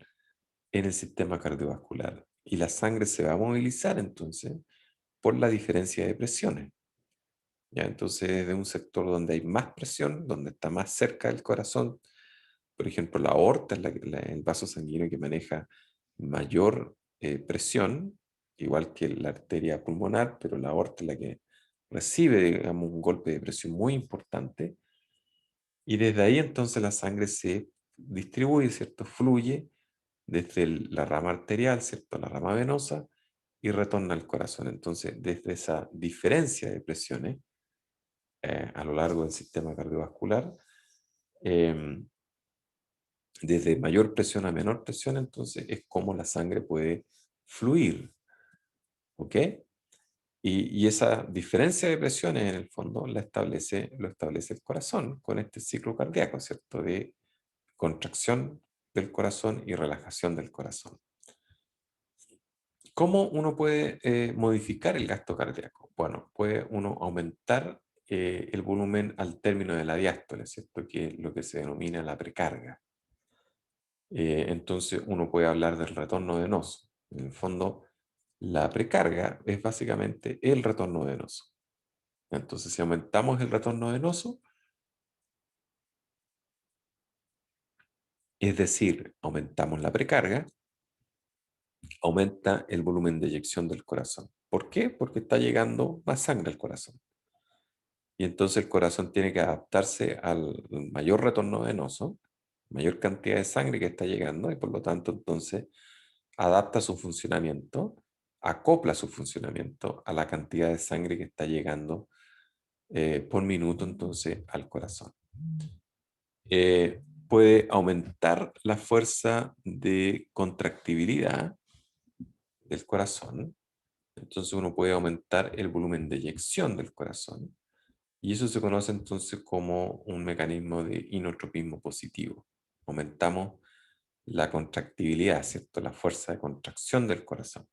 en el sistema cardiovascular. Y la sangre se va a movilizar entonces por la diferencia de presiones. ¿Ya? Entonces, de un sector donde hay más presión, donde está más cerca del corazón, por ejemplo, la aorta es el vaso sanguíneo que maneja mayor presión, igual que la arteria pulmonar, pero la aorta es la que recibe, digamos, un golpe de presión muy importante, y desde ahí entonces la sangre se distribuye, ¿cierto? Fluye desde la rama arterial, ¿cierto? La rama venosa, y retorna al corazón. Entonces, desde esa diferencia de presiones a lo largo del sistema cardiovascular, em, desde mayor presión a menor presión, entonces es como la sangre puede fluir, ¿ok? Y esa diferencia de presiones en el fondo lo establece el corazón con este ciclo cardíaco, ¿cierto? De contracción del corazón y relajación del corazón. ¿Cómo uno puede modificar el gasto cardíaco? Bueno, puede uno aumentar el volumen al término de la diástole, ¿cierto? Que es lo que se denomina la precarga. Entonces uno puede hablar del retorno venoso. En el fondo, la precarga es básicamente el retorno venoso. Entonces, si aumentamos el retorno venoso, es decir, aumentamos la precarga, aumenta el volumen de eyección del corazón. ¿Por qué? Porque está llegando más sangre al corazón. Y entonces el corazón tiene que adaptarse al mayor retorno venoso, mayor cantidad de sangre que está llegando, y por lo tanto entonces adapta su funcionamiento, acopla su funcionamiento a la cantidad de sangre que está llegando por minuto entonces al corazón. Puede aumentar la fuerza de contractibilidad del corazón, entonces uno puede aumentar el volumen de eyección del corazón, y eso se conoce entonces como un mecanismo de inotropismo positivo. Aumentamos la contractibilidad, ¿cierto? La fuerza de contracción del corazón.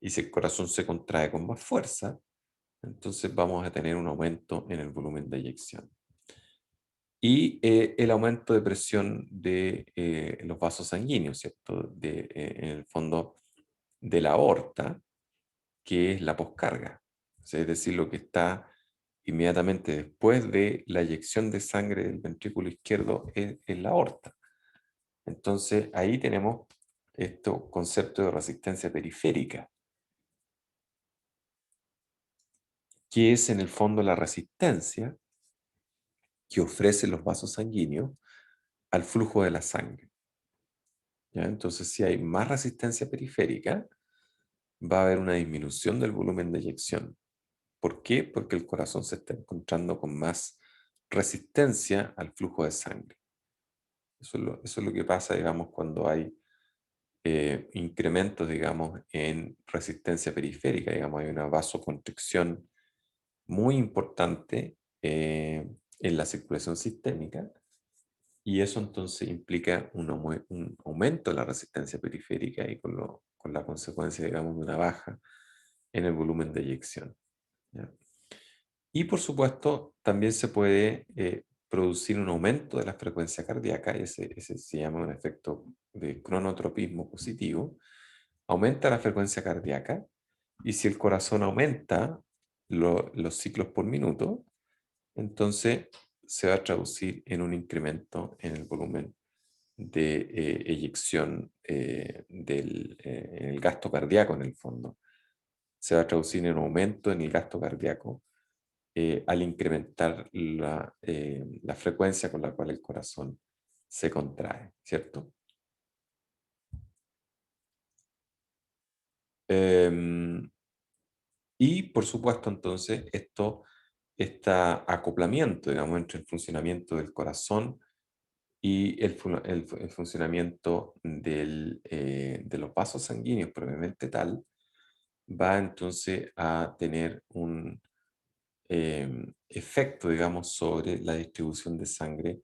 Y si el corazón se contrae con más fuerza, entonces vamos a tener un aumento en el volumen de eyección. Y el aumento de presión de los vasos sanguíneos, ¿cierto? En el fondo de la aorta, que es la poscarga. O sea, es decir, lo que está inmediatamente después de la eyección de sangre del ventrículo izquierdo es la aorta. Entonces, ahí tenemos este concepto de resistencia periférica, que es en el fondo la resistencia que ofrecen los vasos sanguíneos al flujo de la sangre. ¿ya? Entonces, si hay más resistencia periférica, va a haber una disminución del volumen de eyección. ¿Por qué? Porque el corazón se está encontrando con más resistencia al flujo de sangre. Eso es lo que pasa, digamos, cuando hay incrementos, digamos, en resistencia periférica. Digamos, hay una vasoconstricción muy importante en la circulación sistémica y eso entonces implica un aumento de la resistencia periférica y con la consecuencia, digamos, de una baja en el volumen de eyección, ¿ya? Y por supuesto, también se puede producir un aumento de la frecuencia cardíaca, ese se llama un efecto de cronotropismo positivo. Aumenta la frecuencia cardíaca y si el corazón aumenta los ciclos por minuto, entonces se va a traducir en un incremento en el volumen de eyección en el gasto cardíaco en el fondo. Se va a traducir en un aumento en el gasto cardíaco al incrementar la frecuencia con la cual el corazón se contrae, ¿cierto? Em, y por supuesto, entonces, este acoplamiento, digamos, entre el funcionamiento del corazón y el funcionamiento de los vasos sanguíneos propiamente tal, va entonces a tener un efecto, digamos, sobre la distribución de sangre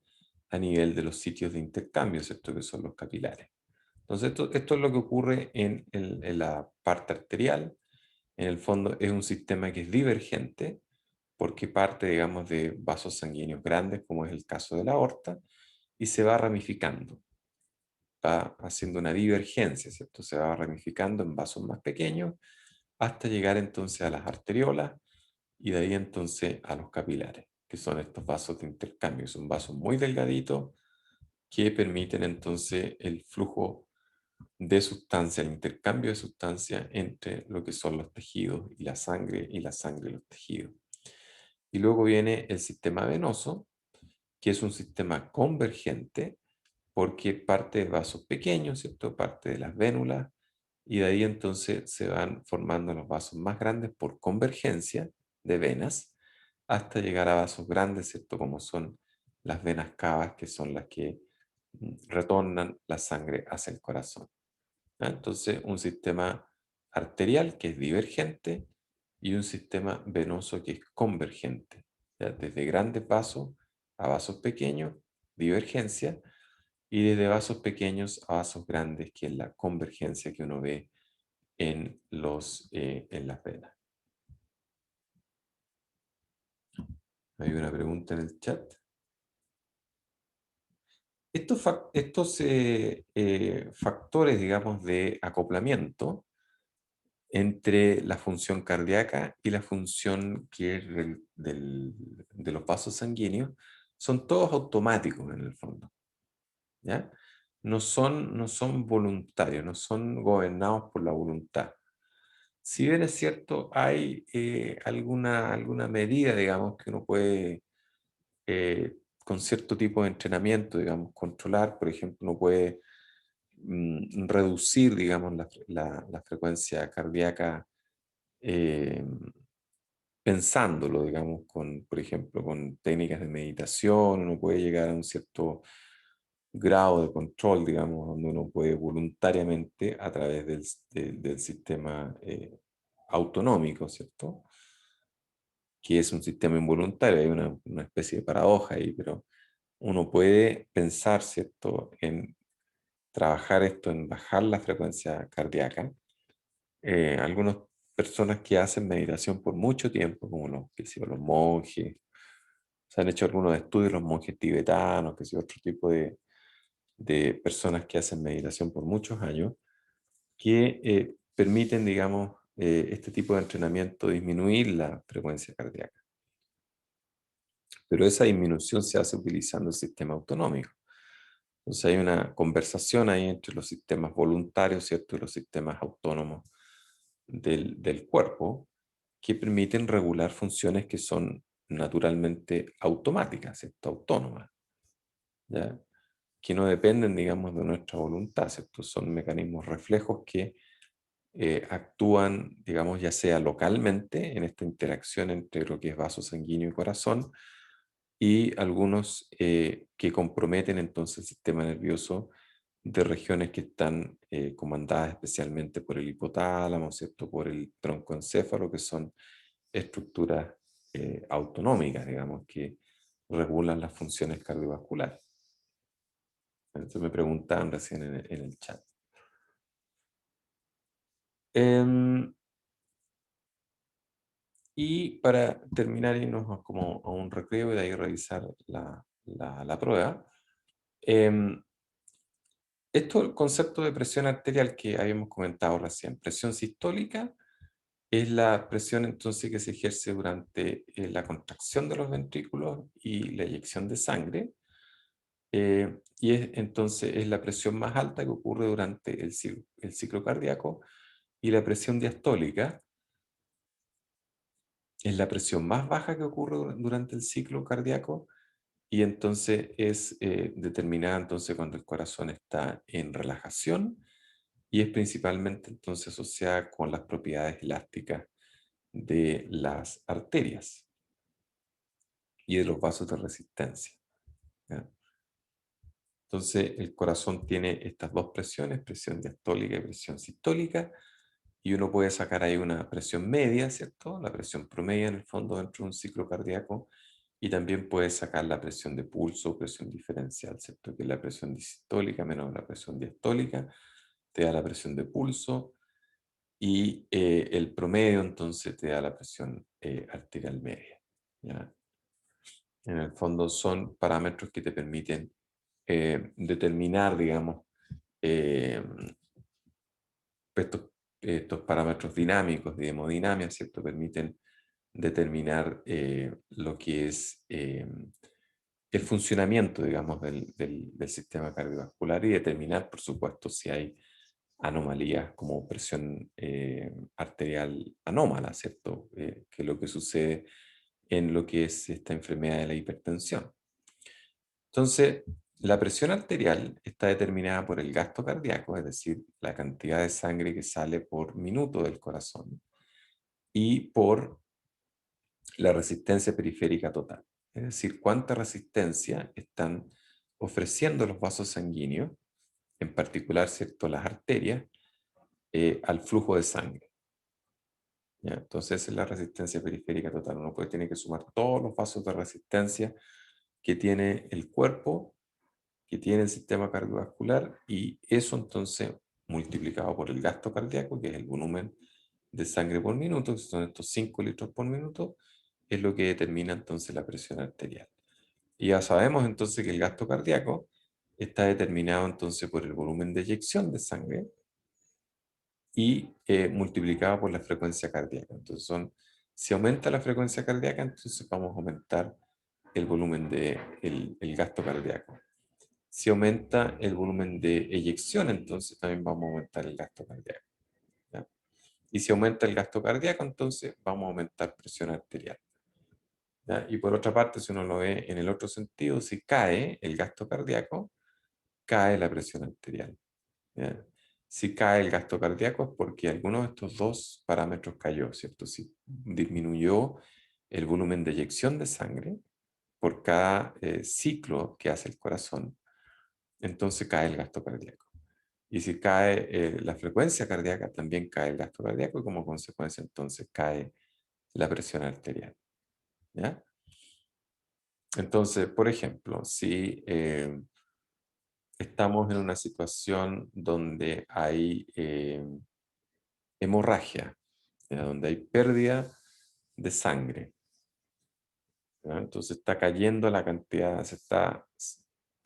a nivel de los sitios de intercambio, ¿cierto? Que son los capilares. Entonces, esto es lo que ocurre en la parte arterial. En el fondo es un sistema que es divergente porque parte, digamos, de vasos sanguíneos grandes, como es el caso de la aorta, y se va ramificando, va haciendo una divergencia, ¿cierto? Se va ramificando en vasos más pequeños hasta llegar entonces a las arteriolas y de ahí entonces a los capilares, que son estos vasos de intercambio. Son vasos muy delgaditos que permiten entonces el flujo de sustancia, el intercambio de sustancia entre lo que son los tejidos y la sangre y los tejidos. Y luego viene el sistema venoso, que es un sistema convergente porque parte de vasos pequeños, ¿cierto? Parte de las vénulas, y de ahí entonces se van formando los vasos más grandes por convergencia de venas, hasta llegar a vasos grandes, ¿cierto? Como son las venas cavas, que son las que retornan la sangre hacia el corazón, ¿ya? Entonces, un sistema arterial que es divergente y un sistema venoso que es convergente, ¿ya? Desde grandes vasos a vasos pequeños, divergencia, y desde vasos pequeños a vasos grandes, que es la convergencia que uno ve en las venas. Hay una pregunta en el chat. Estos factores, digamos, de acoplamiento entre la función cardíaca y la función que es de los vasos sanguíneos, son todos automáticos en el fondo, ¿ya? No son voluntarios, no son gobernados por la voluntad. Si bien es cierto, hay alguna medida, digamos, que uno puede, con cierto tipo de entrenamiento, digamos, controlar. Por ejemplo, uno puede reducir, digamos, la frecuencia cardíaca eh, pensándolo, digamos, por ejemplo, con técnicas de meditación. Uno puede llegar a un cierto grado de control, digamos, donde uno puede voluntariamente, a través del sistema autonómico, ¿cierto? Que es un sistema involuntario, hay una especie de paradoja ahí, pero uno puede pensar, ¿cierto?, en trabajar esto, en bajar la frecuencia cardíaca. Algunas personas que hacen meditación por mucho tiempo, como los monjes, se han hecho algunos estudios, los monjes tibetanos, que sí, otro tipo de personas que hacen meditación por muchos años, que permiten, digamos, este tipo de entrenamiento disminuir la frecuencia cardíaca. Pero esa disminución se hace utilizando el sistema autonómico. Entonces hay una conversación ahí entre los sistemas voluntarios, ¿cierto?, y los sistemas autónomos del cuerpo, que permiten regular funciones que son naturalmente automáticas, ¿cierto?, autónomas, ¿ya? que no dependen, digamos, de nuestra voluntad, ¿cierto? Son mecanismos reflejos que actúan, digamos, ya sea localmente en esta interacción entre lo que es vaso sanguíneo y corazón, y algunos que comprometen entonces el sistema nervioso de regiones que están comandadas especialmente por el hipotálamo, ¿cierto? Por el troncoencéfalo, que son estructuras autonómicas, digamos, que regulan las funciones cardiovasculares. Entonces me preguntaban recién en el chat. Y para terminar, irnos como a un recreo y de ahí revisar la prueba. Esto, el concepto de presión arterial que habíamos comentado recién, presión sistólica, es la presión entonces que se ejerce durante la contracción de los ventrículos y la eyección de sangre. Y entonces es la presión más alta que ocurre durante el ciclo cardíaco, y la presión diastólica es la presión más baja que ocurre durante el ciclo cardíaco, y entonces es determinada entonces cuando el corazón está en relajación, y es principalmente entonces asociada con las propiedades elásticas de las arterias y de los vasos de resistencia, ¿ya? Entonces el corazón tiene estas dos presiones, presión diastólica y presión sistólica, y uno puede sacar ahí una presión media, ¿cierto? La presión promedio en el fondo dentro de un ciclo cardíaco, y también puede sacar la presión de pulso, presión diferencial, ¿cierto? Que es la presión sistólica menos la presión diastólica, te da la presión de pulso, y el promedio entonces te da la presión arterial media, ¿ya? En el fondo son parámetros que te permiten determinar, digamos, eh, estos, estos parámetros dinámicos de hemodinamia, ¿cierto? Permiten determinar lo que es el funcionamiento, digamos, del sistema cardiovascular, y determinar, por supuesto, si hay anomalías como presión arterial anómala, ¿cierto? Que es lo que sucede en lo que es esta enfermedad de la hipertensión. Entonces, la presión arterial está determinada por el gasto cardíaco, es decir, la cantidad de sangre que sale por minuto del corazón, y por la resistencia periférica total, es decir, cuánta resistencia están ofreciendo los vasos sanguíneos, en particular, ¿cierto?, las arterias, al flujo de sangre, ¿ya? Entonces, esa es la resistencia periférica total. Uno tiene que sumar todos los vasos de resistencia que tiene el cuerpo, que tiene el sistema cardiovascular, y eso entonces multiplicado por el gasto cardíaco, que es el volumen de sangre por minuto, que son estos 5 litros por minuto, es lo que determina entonces la presión arterial. Y ya sabemos entonces que el gasto cardíaco está determinado entonces por el volumen de eyección de sangre y multiplicado por la frecuencia cardíaca. Entonces si aumenta la frecuencia cardíaca, entonces vamos a aumentar el volumen de el gasto cardíaco. Si aumenta el volumen de eyección, entonces también vamos a aumentar el gasto cardíaco, ¿ya? Y si aumenta el gasto cardíaco, entonces vamos a aumentar presión arterial, ¿ya? Y por otra parte, si uno lo ve en el otro sentido, si cae el gasto cardíaco, cae la presión arterial, ¿ya? Si cae el gasto cardíaco es porque alguno de estos dos parámetros cayó, ¿cierto? Si disminuyó el volumen de eyección de sangre por cada ciclo que hace el corazón, entonces cae el gasto cardíaco. Y si cae la frecuencia cardíaca, también cae el gasto cardíaco, y como consecuencia entonces cae la presión arterial, ¿ya? Entonces, por ejemplo, si estamos en una situación donde hay hemorragia, ¿ya?, donde hay pérdida de sangre, ¿ya? Entonces está cayendo la cantidad,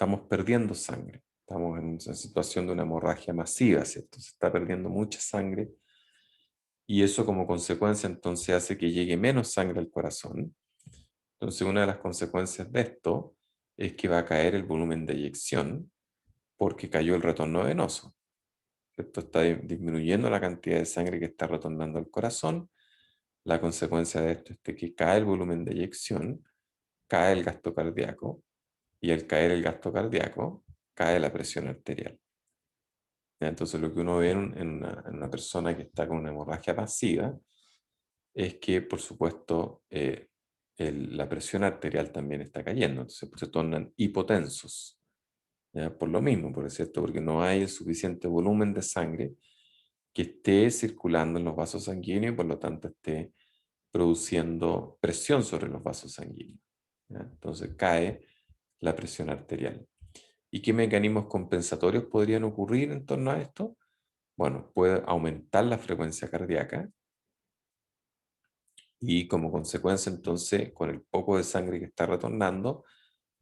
estamos perdiendo sangre, estamos en una situación de una hemorragia masiva, ¿cierto? Se está perdiendo mucha sangre, y eso como consecuencia entonces hace que llegue menos sangre al corazón. Entonces una de las consecuencias de esto es que va a caer el volumen de eyección porque cayó el retorno venoso. Esto está disminuyendo la cantidad de sangre que está retornando al corazón. La consecuencia de esto es que cae el volumen de eyección, cae el gasto cardíaco, y al caer el gasto cardíaco, cae la presión arterial. ¿Ya? Entonces lo que uno ve en una persona que está con una hemorragia masiva es que, por supuesto, la presión arterial también está cayendo, entonces se tornan hipotensos. ¿Ya? Por lo mismo, por cierto, porque no hay el suficiente volumen de sangre que esté circulando en los vasos sanguíneos y por lo tanto esté produciendo presión sobre los vasos sanguíneos. ¿Ya? Entonces cae la presión arterial. ¿Y qué mecanismos compensatorios podrían ocurrir en torno a esto? Bueno, puede aumentar la frecuencia cardíaca y como consecuencia entonces, con el poco de sangre que está retornando,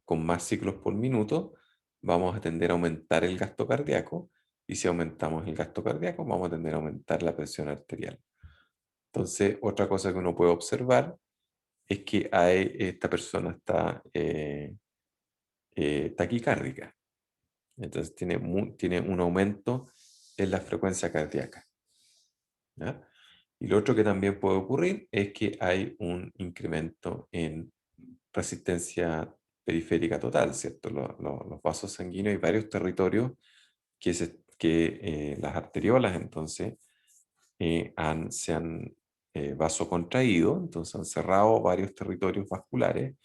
con más ciclos por minuto, vamos a tender a aumentar el gasto cardíaco y si aumentamos el gasto cardíaco, vamos a tender a aumentar la presión arterial. Entonces, otra cosa que uno puede observar es que esta persona está taquicárdica. Entonces tiene un aumento en la frecuencia cardíaca. ¿Ya? Y lo otro que también puede ocurrir es que hay un incremento en resistencia periférica total, ¿cierto? Los vasos sanguíneos y varios territorios que las arteriolas entonces se han vasocontraído, entonces han cerrado varios territorios vasculares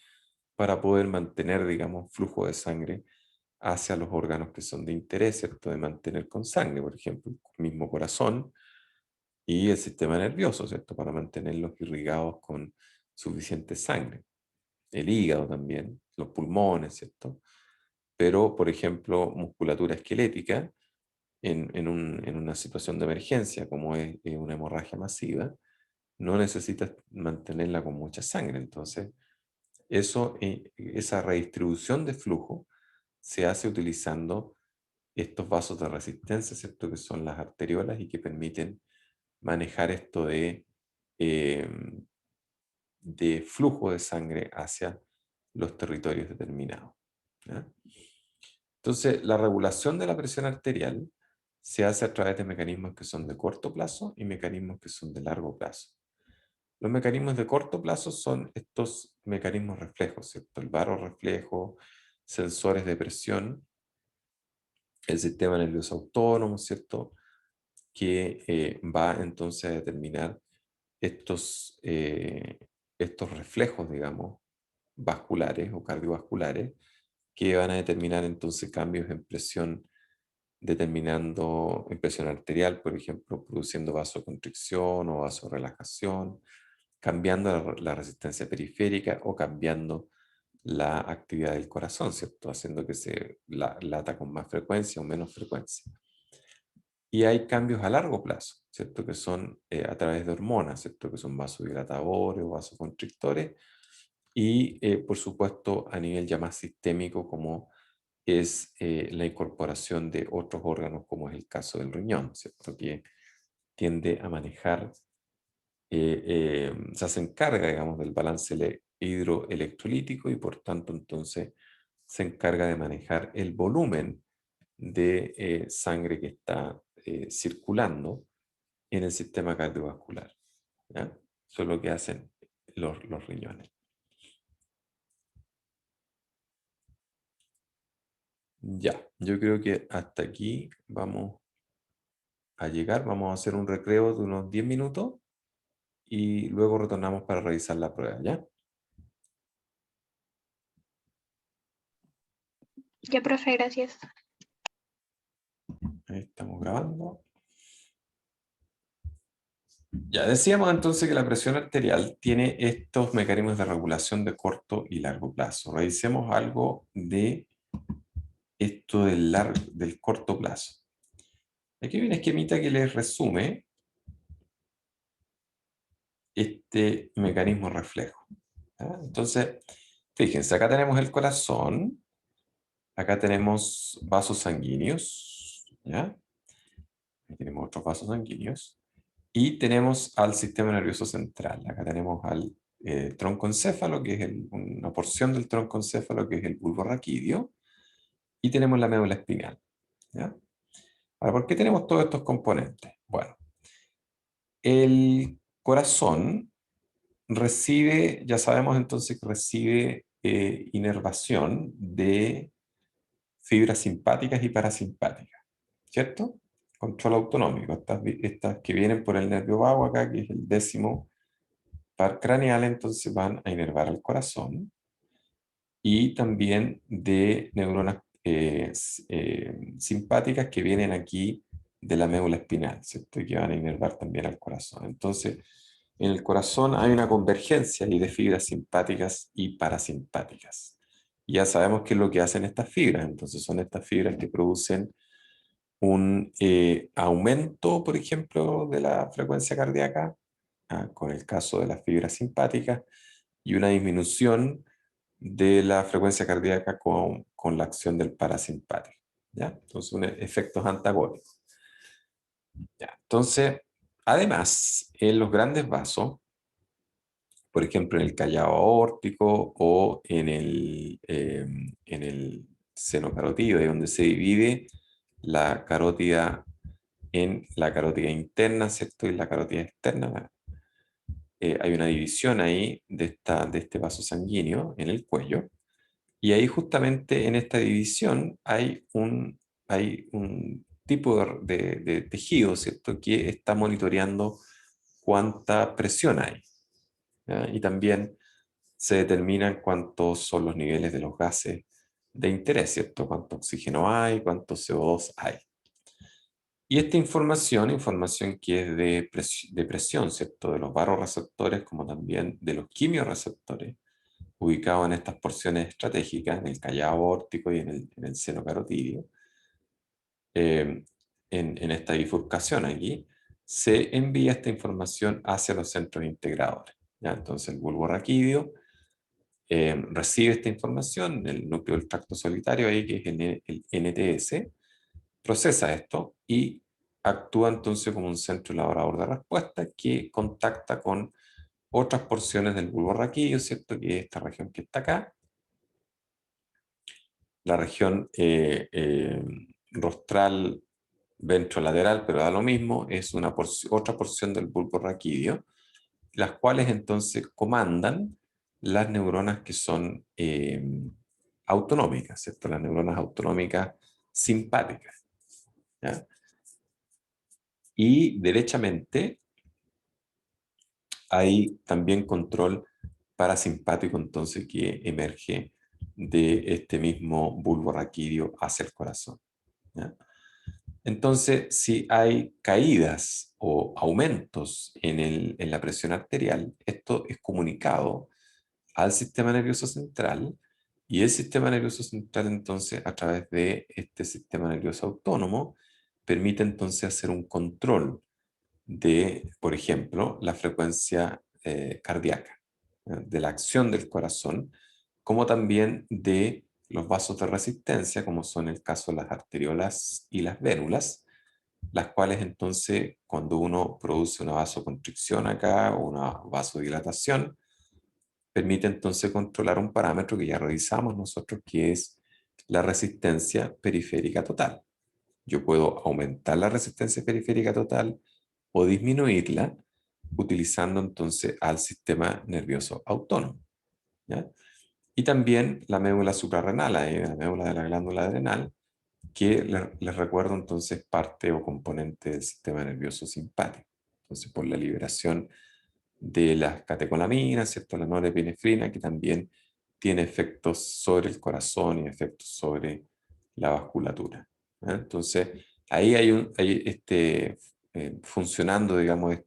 para poder mantener, digamos, flujo de sangre hacia los órganos que son de interés, ¿cierto? De mantener con sangre, por ejemplo, el mismo corazón y el sistema nervioso, ¿cierto? Para mantenerlos irrigados con suficiente sangre. El hígado también, los pulmones, ¿cierto? Pero, por ejemplo, musculatura esquelética, en una situación de emergencia, como es una hemorragia masiva, no necesitas mantenerla con mucha sangre. Entonces, esa redistribución de flujo se hace utilizando estos vasos de resistencia, ¿cierto? Que son las arteriolas y que permiten manejar esto eh, de flujo de sangre hacia los territorios determinados. ¿Ya? Entonces, la regulación de la presión arterial se hace a través de mecanismos que son de corto plazo y mecanismos que son de largo plazo. Los mecanismos de corto plazo son estos mecanismos reflejos, ¿cierto? El barorreflejo, sensores de presión, el sistema nervioso autónomo, ¿cierto? Que va entonces a determinar estos reflejos, digamos, vasculares o cardiovasculares, que van a determinar entonces cambios en presión, determinando en presión arterial, por ejemplo, produciendo vasoconstricción o vasorelajación, cambiando la resistencia periférica o cambiando la actividad del corazón, ¿cierto? Haciendo que se lata con más frecuencia o menos frecuencia. Y hay cambios a largo plazo, ¿cierto? Que son a través de hormonas, ¿cierto? Que son vasodilatadores o vasoconstrictores. Y, por supuesto, a nivel ya más sistémico, como es la incorporación de otros órganos, como es el caso del riñón, ¿cierto? Que tiende a manejar, se encarga, digamos, del balance hidroelectrolítico y por tanto, entonces, se encarga de manejar el volumen de sangre que está circulando en el sistema cardiovascular. ¿Ya? Eso es lo que hacen los riñones. Ya, yo creo que hasta aquí vamos a llegar. Vamos a hacer un recreo de unos 10 minutos y luego retornamos para revisar la prueba, ¿ya? Ya, profe, gracias. Ahí estamos grabando. Ya decíamos entonces que la presión arterial tiene estos mecanismos de regulación de corto y largo plazo. Revisemos algo de esto del corto plazo. Aquí hay un esquemita que les resume este mecanismo reflejo. ¿Ya? Entonces, fíjense, acá tenemos el corazón, acá tenemos vasos sanguíneos, ¿ya? Aquí tenemos otros vasos sanguíneos, y tenemos al sistema nervioso central. Acá tenemos al troncoencéfalo, que es una porción del troncoencéfalo, que es el bulbo raquídeo, y tenemos la médula espinal. ¿Ya? Ahora, ¿por qué tenemos todos estos componentes? Bueno, el corazón recibe, ya sabemos entonces que recibe inervación de fibras simpáticas y parasimpáticas, ¿cierto? Control autonómico, estas que vienen por el nervio vago acá, que es el 10º par craneal, entonces van a inervar al corazón, y también de neuronas simpáticas que vienen aquí de la médula espinal, ¿cierto? Y que van a inervar también al corazón. Entonces, en el corazón hay una convergencia ahí de fibras simpáticas y parasimpáticas. Y ya sabemos qué es lo que hacen estas fibras. Entonces, son estas fibras que producen un aumento, por ejemplo, de la frecuencia cardíaca, con el caso de las fibras simpáticas, y una disminución de la frecuencia cardíaca con la acción del parasimpático, ¿ya? Entonces, efectos antagónicos. ¿Ya? Entonces, además, en los grandes vasos, por ejemplo, en el callado aórtico o en el seno carotídeo, de donde se divide la carótida en la carótida interna, ¿cierto? Y la carótida externa. Hay una división ahí de este vaso sanguíneo en el cuello. Y ahí justamente en esta división hay un tipo de tejido, ¿cierto? Que está monitoreando cuánta presión hay, ¿ya? Y también se determinan cuántos son los niveles de los gases de interés, ¿cierto? Cuánto oxígeno hay, cuánto CO2 hay. Y esta información que es de presión, ¿cierto? De los barorreceptores como también de los quimiorreceptores, ubicados en estas porciones estratégicas, en el callado aórtico y en el seno carotídeo, eh, en esta bifurcación aquí, se envía esta información hacia los centros integradores, ¿ya? Entonces el bulbo raquídeo recibe esta información, el núcleo del tracto solitario ahí, que es el NTS, procesa esto y actúa entonces como un centro elaborador de respuesta que contacta con otras porciones del bulbo raquídeo, ¿cierto? Que es esta región que está acá, la región rostral ventrolateral, pero da lo mismo, es otra porción del bulbo raquídeo, las cuales entonces comandan las neuronas que son autonómicas, ¿cierto? Las neuronas autonómicas simpáticas, ¿ya? Y derechamente hay también control parasimpático entonces que emerge de este mismo bulbo raquídeo hacia el corazón, ¿ya? Entonces, si hay caídas o aumentos en la presión arterial, esto es comunicado al sistema nervioso central, y el sistema nervioso central entonces a través de este sistema nervioso autónomo permite entonces hacer un control de, por ejemplo, la frecuencia cardíaca, de la acción del corazón, como también de los vasos de resistencia, como son el caso de las arteriolas y las vénulas, las cuales entonces, cuando uno produce una vasoconstricción acá o una vasodilatación, permite entonces controlar un parámetro que ya revisamos nosotros, que es la resistencia periférica total. Yo puedo aumentar la resistencia periférica total o disminuirla utilizando entonces al sistema nervioso autónomo, ¿ya? Y también la médula suprarrenal, la médula de la glándula adrenal, que les recuerdo entonces parte o componente del sistema nervioso simpático. Entonces, por la liberación de las catecolaminas, ¿cierto? La norepinefrina, que también tiene efectos sobre el corazón y efectos sobre la vasculatura, ¿eh? Entonces, ahí funcionando, digamos,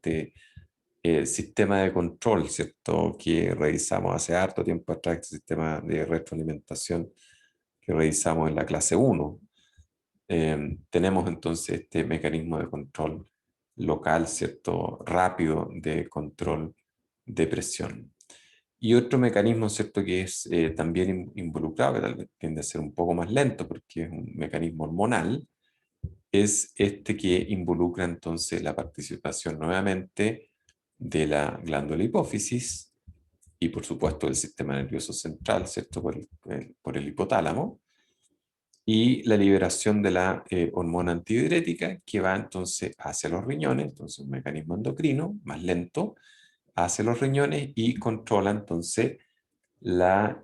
sistema de control, ¿cierto? Que revisamos hace harto tiempo atrás, este sistema de retroalimentación que revisamos en la clase 1. Tenemos entonces este mecanismo de control local, ¿cierto? Rápido de control de presión. Y otro mecanismo, ¿cierto? Que es también involucrado, que tal vez tiende a ser un poco más lento porque es un mecanismo hormonal, es este que involucra entonces la participación nuevamente de la glándula hipófisis y por supuesto del sistema nervioso central, ¿cierto? Por el hipotálamo, y la liberación de la hormona antidiurética que va entonces hacia los riñones, entonces un mecanismo endocrino más lento, hacia los riñones y controla entonces la,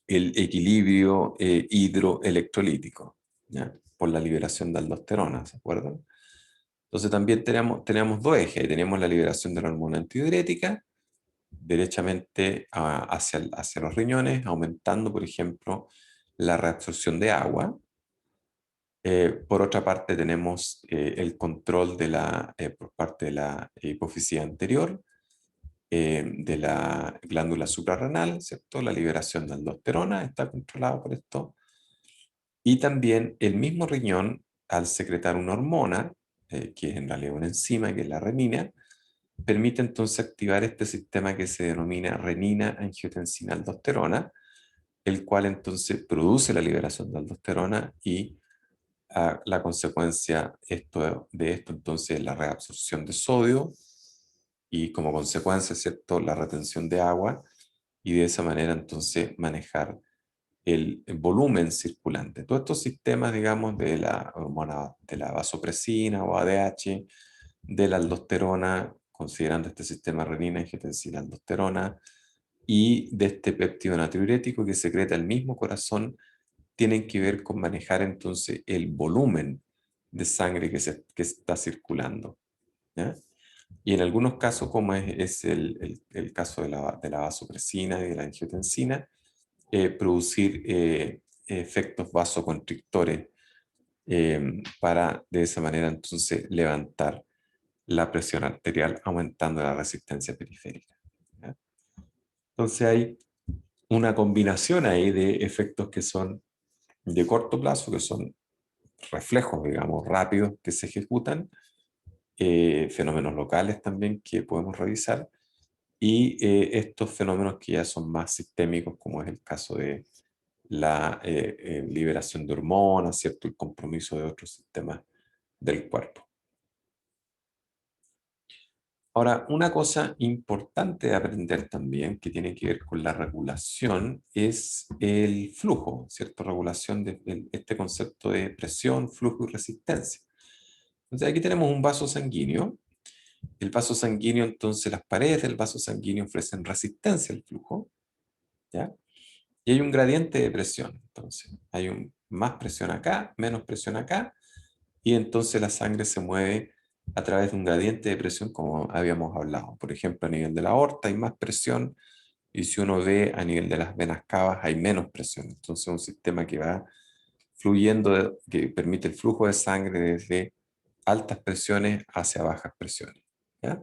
el equilibrio hidroelectrolítico, ¿ya? Por la liberación de aldosterona, ¿se acuerdan? Entonces también tenemos dos ejes. Ahí tenemos la liberación de la hormona antidiurética, derechamente hacia los riñones, aumentando, por ejemplo, la reabsorción de agua. Por otra parte, tenemos el control por parte de la hipófisis anterior, de la glándula suprarrenal, ¿cierto? La liberación de aldosterona está controlada por esto. Y también el mismo riñón, al secretar una hormona, que es en realidad una enzima, que es la renina, permite entonces activar este sistema que se denomina renina-angiotensina-aldosterona, el cual entonces produce la liberación de aldosterona y la consecuencia de esto entonces es la reabsorción de sodio y como consecuencia, ¿cierto?, la retención de agua y de esa manera entonces manejar el volumen circulante. Todos estos sistemas, digamos, de la hormona de la vasopresina o ADH, de la aldosterona, considerando este sistema renina, angiotensina, aldosterona, y de este péptido natriurético que secreta el mismo corazón, tienen que ver con manejar entonces el volumen de sangre que está circulando, ¿ya? Y en algunos casos, como es el caso de la vasopresina y de la angiotensina, producir efectos vasoconstrictores para de esa manera entonces levantar la presión arterial aumentando la resistencia periférica, ¿ya? Entonces hay una combinación ahí de efectos que son de corto plazo, que son reflejos, digamos, rápidos que se ejecutan, fenómenos locales también que podemos revisar, y estos fenómenos que ya son más sistémicos, como es el caso de la liberación de hormonas, ¿cierto? El compromiso de otros sistemas del cuerpo. Ahora, una cosa importante de aprender también, que tiene que ver con la regulación, es el flujo, ¿cierto? Regulación de este concepto de presión, flujo y resistencia. Entonces, aquí tenemos un vaso sanguíneo. El vaso sanguíneo, entonces, las paredes del vaso sanguíneo ofrecen resistencia al flujo, ¿ya? Y hay un gradiente de presión. Entonces, hay más presión acá, menos presión acá, y entonces la sangre se mueve a través de un gradiente de presión como habíamos hablado. Por ejemplo, a nivel de la aorta hay más presión y si uno ve a nivel de las venas cavas hay menos presión. Entonces un sistema que va fluyendo, que permite el flujo de sangre desde altas presiones hacia bajas presiones, ¿ya?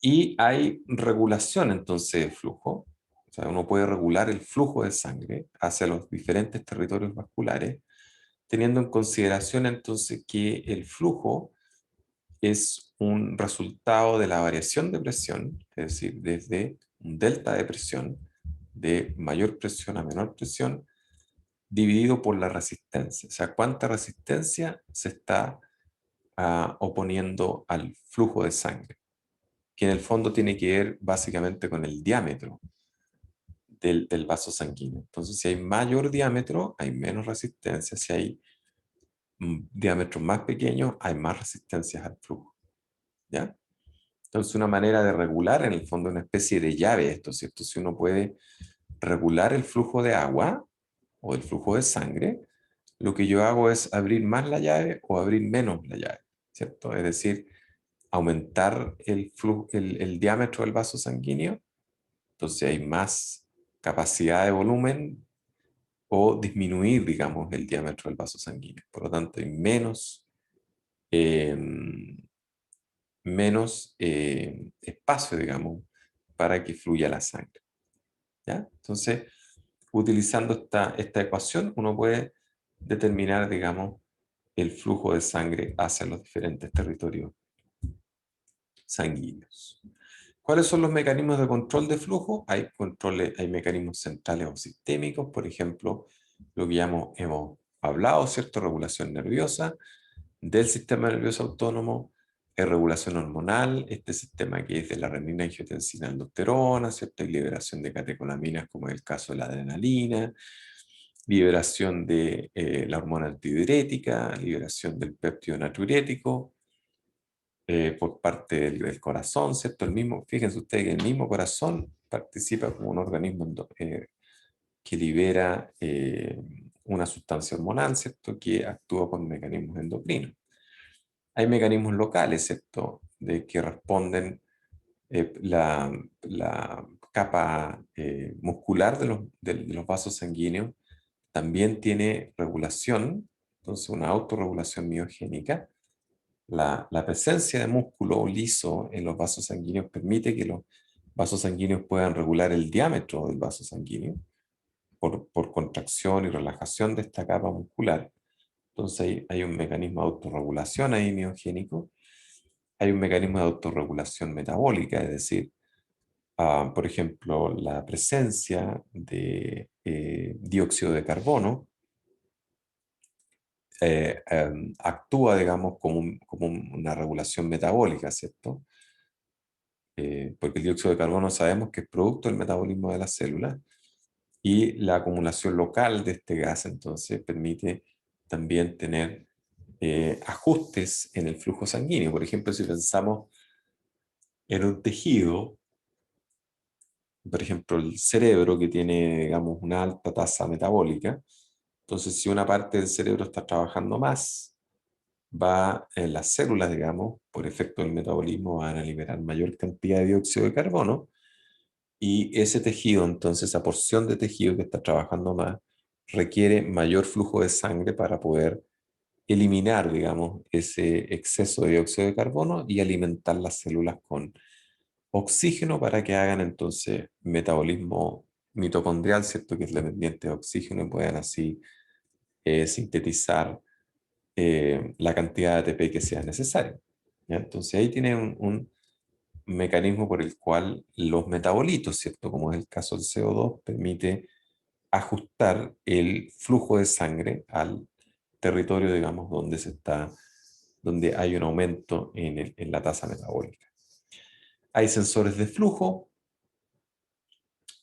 Y hay regulación entonces de flujo. O sea, uno puede regular el flujo de sangre hacia los diferentes territorios vasculares teniendo en consideración entonces que el flujo es un resultado de la variación de presión, es decir, desde un delta de presión, de mayor presión a menor presión, dividido por la resistencia. O sea, cuánta resistencia se está oponiendo al flujo de sangre, que en el fondo tiene que ver básicamente con el diámetro del vaso sanguíneo. Entonces, si hay mayor diámetro, hay menos resistencia. Si hay diámetros más pequeños, hay más resistencias al flujo, ¿ya? Entonces, una manera de regular, en el fondo, una especie de llave esto, ¿cierto? Si uno puede regular el flujo de agua o el flujo de sangre, lo que yo hago es abrir más la llave o abrir menos la llave, ¿cierto? Es decir, aumentar el diámetro del vaso sanguíneo, entonces hay más capacidad de volumen o disminuir, digamos, el diámetro del vaso sanguíneo. Por lo tanto, hay eh, menos espacio, digamos, para que fluya la sangre, ¿ya? Entonces, utilizando esta ecuación, uno puede determinar, digamos, el flujo de sangre hacia los diferentes territorios sanguíneos. ¿Cuáles son los mecanismos de control de flujo? Hay mecanismos centrales o sistémicos, por ejemplo, lo que ya hemos hablado, ¿cierto? Regulación nerviosa del sistema nervioso autónomo, regulación hormonal, este sistema que es de la renina, angiotensina, aldosterona, ¿cierto? Y liberación de catecolaminas, como es el caso de la adrenalina, liberación de la hormona antidiurética, liberación del péptido natriurético, por parte del corazón, ¿cierto? Fíjense ustedes que el mismo corazón participa como un organismo que libera una sustancia hormonal, ¿cierto?, que actúa con mecanismos endocrinos. Hay mecanismos locales, ¿cierto?, de que responden la capa muscular de los vasos sanguíneos también tiene regulación, entonces una autorregulación miogénica. La presencia de músculo liso en los vasos sanguíneos permite que los vasos sanguíneos puedan regular el diámetro del vaso sanguíneo por contracción y relajación de esta capa muscular. Entonces hay un mecanismo de autorregulación ahí miogénico. Hay un mecanismo de autorregulación metabólica, es decir, por ejemplo, la presencia de dióxido de carbono actúa, digamos, como una regulación metabólica, ¿cierto? Porque el dióxido de carbono sabemos que es producto del metabolismo de las células y la acumulación local de este gas, entonces, permite también tener ajustes en el flujo sanguíneo. Por ejemplo, si pensamos en un tejido, por ejemplo, el cerebro que tiene, digamos, una alta tasa metabólica, entonces si una parte del cerebro está trabajando más, va en las células, digamos, por efecto del metabolismo, van a liberar mayor cantidad de dióxido de carbono y ese tejido, entonces, esa porción de tejido que está trabajando más, requiere mayor flujo de sangre para poder eliminar, digamos, ese exceso de dióxido de carbono y alimentar las células con oxígeno para que hagan entonces metabolismo mitocondrial, ¿cierto? Que es dependiente de oxígeno y puedan así sintetizar la cantidad de ATP que sea necesaria. ¿Ya? Entonces ahí tiene un mecanismo por el cual los metabolitos, ¿cierto? Como es el caso del CO2, permite ajustar el flujo de sangre al territorio, digamos, donde hay un aumento en la tasa metabólica. Hay sensores de flujo,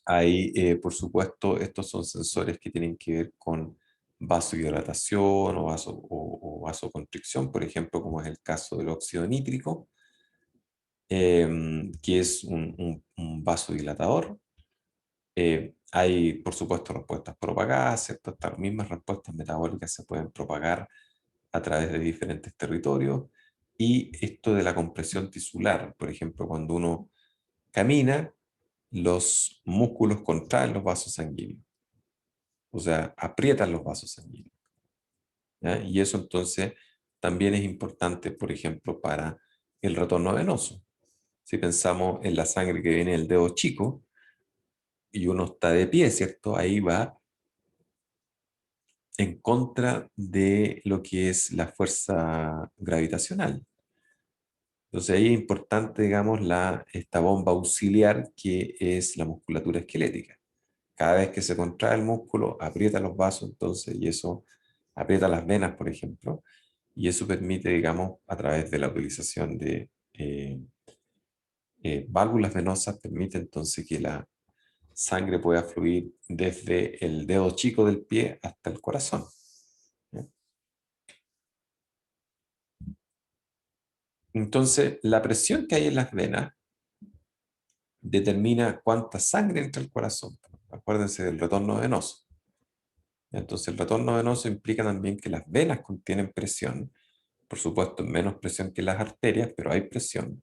hay, por supuesto, estos son sensores que tienen que ver con vasodilatación o vasoconstricción, por ejemplo, como es el caso del óxido nítrico, que es un vasodilatador. Hay, por supuesto, respuestas propagadas, ¿cierto? Estas mismas respuestas metabólicas se pueden propagar a través de diferentes territorios. Y esto de la compresión tisular, por ejemplo, cuando uno camina, los músculos contraen los vasos sanguíneos, o sea, aprietan los vasos sanguíneos. ¿Ya? Y eso entonces también es importante, por ejemplo, para el retorno venoso. Si pensamos en la sangre que viene del dedo chico y uno está de pie, ¿cierto? Ahí va en contra de lo que es la fuerza gravitacional. Entonces ahí es importante, digamos, esta bomba auxiliar que es la musculatura esquelética. Cada vez que se contrae el músculo, aprieta los vasos, entonces, y eso aprieta las venas, por ejemplo, y eso permite, digamos, a través de la utilización de válvulas venosas, permite entonces que la sangre pueda fluir desde el dedo chico del pie hasta el corazón. ¿Ya? Entonces, la presión que hay en las venas determina cuánta sangre entra al corazón. Acuérdense del retorno venoso. Entonces, el retorno venoso implica también que las venas contienen presión, por supuesto, menos presión que las arterias, pero hay presión.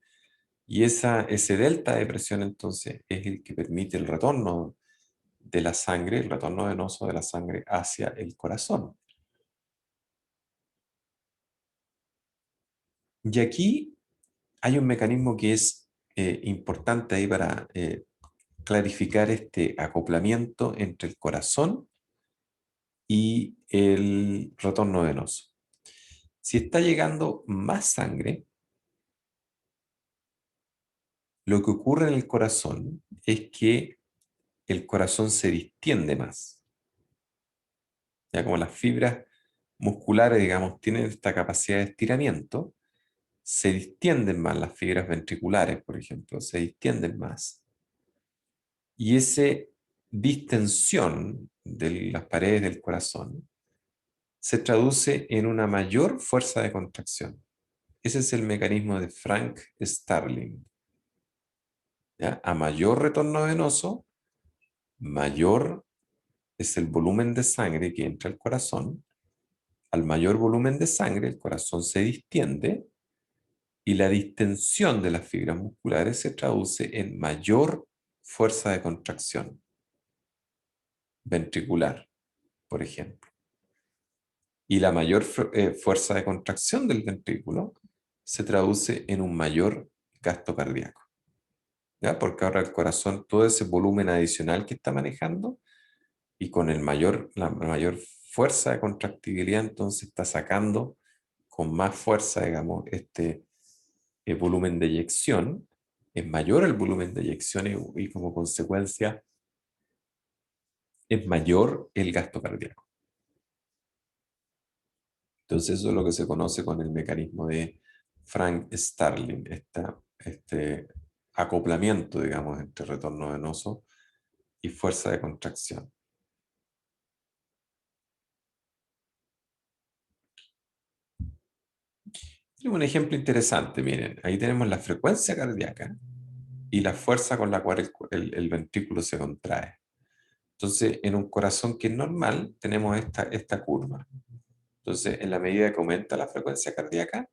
Y ese delta de presión entonces es el que permite el retorno de la sangre, el retorno venoso de la sangre hacia el corazón. Y aquí hay un mecanismo que es importante ahí para clarificar este acoplamiento entre el corazón y el retorno venoso. Si está llegando más sangre, lo que ocurre en el corazón es que el corazón se distiende más. Ya como las fibras musculares, digamos, tienen esta capacidad de estiramiento, se distienden más las fibras ventriculares, por ejemplo, se distienden más. Y esa distensión de las paredes del corazón se traduce en una mayor fuerza de contracción. Ese es el mecanismo de Frank Starling. ¿Ya? A mayor retorno venoso, mayor es el volumen de sangre que entra al corazón. Al mayor volumen de sangre, el corazón se distiende y la distensión de las fibras musculares se traduce en mayor fuerza de contracción ventricular, por ejemplo. Y la mayor fuerza de contracción del ventrículo se traduce en un mayor gasto cardíaco. ¿Ya? Porque ahora el corazón, todo ese volumen adicional que está manejando, y con la mayor fuerza de contractibilidad, entonces está sacando con más fuerza, digamos, volumen de eyección, es mayor el volumen de eyección y como consecuencia es mayor el gasto cardíaco. Entonces eso es lo que se conoce con el mecanismo de Frank-Starling, este acoplamiento, digamos, entre retorno venoso y fuerza de contracción. Y un ejemplo interesante, miren, ahí tenemos la frecuencia cardíaca y la fuerza con la cual el ventrículo se contrae. Entonces, en un corazón que es normal, tenemos esta curva. Entonces, en la medida que aumenta la frecuencia cardíaca,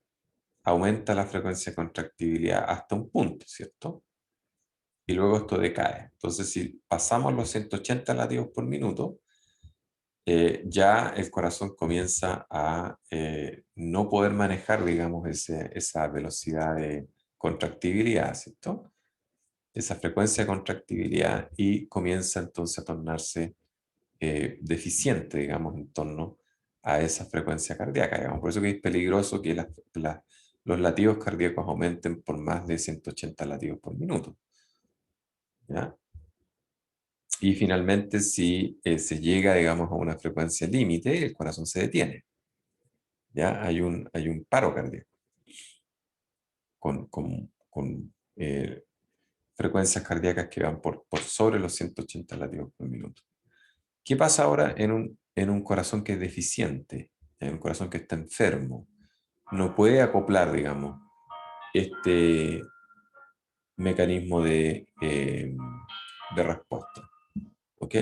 aumenta la frecuencia de contractibilidad hasta un punto, ¿cierto? Y luego esto decae. Entonces, si pasamos los 180 latidos por minuto, ya el corazón comienza a no poder manejar, digamos, esa velocidad de contractibilidad, ¿cierto? Esa frecuencia de contractibilidad y comienza entonces a tornarse deficiente, digamos, en torno a esa frecuencia cardíaca. Digamos. Por eso que es peligroso que los latidos cardíacos aumenten por más de 180 latidos por minuto. ¿Ya? Y finalmente, si se llega, digamos, a una frecuencia límite, el corazón se detiene. ¿Ya? Hay un paro cardíaco con frecuencias cardíacas que van por sobre los 180 latidos por minuto. ¿Qué pasa ahora en un corazón que es deficiente, en un corazón que está enfermo? No puede acoplar, digamos, este mecanismo de respuesta. ¿Ok?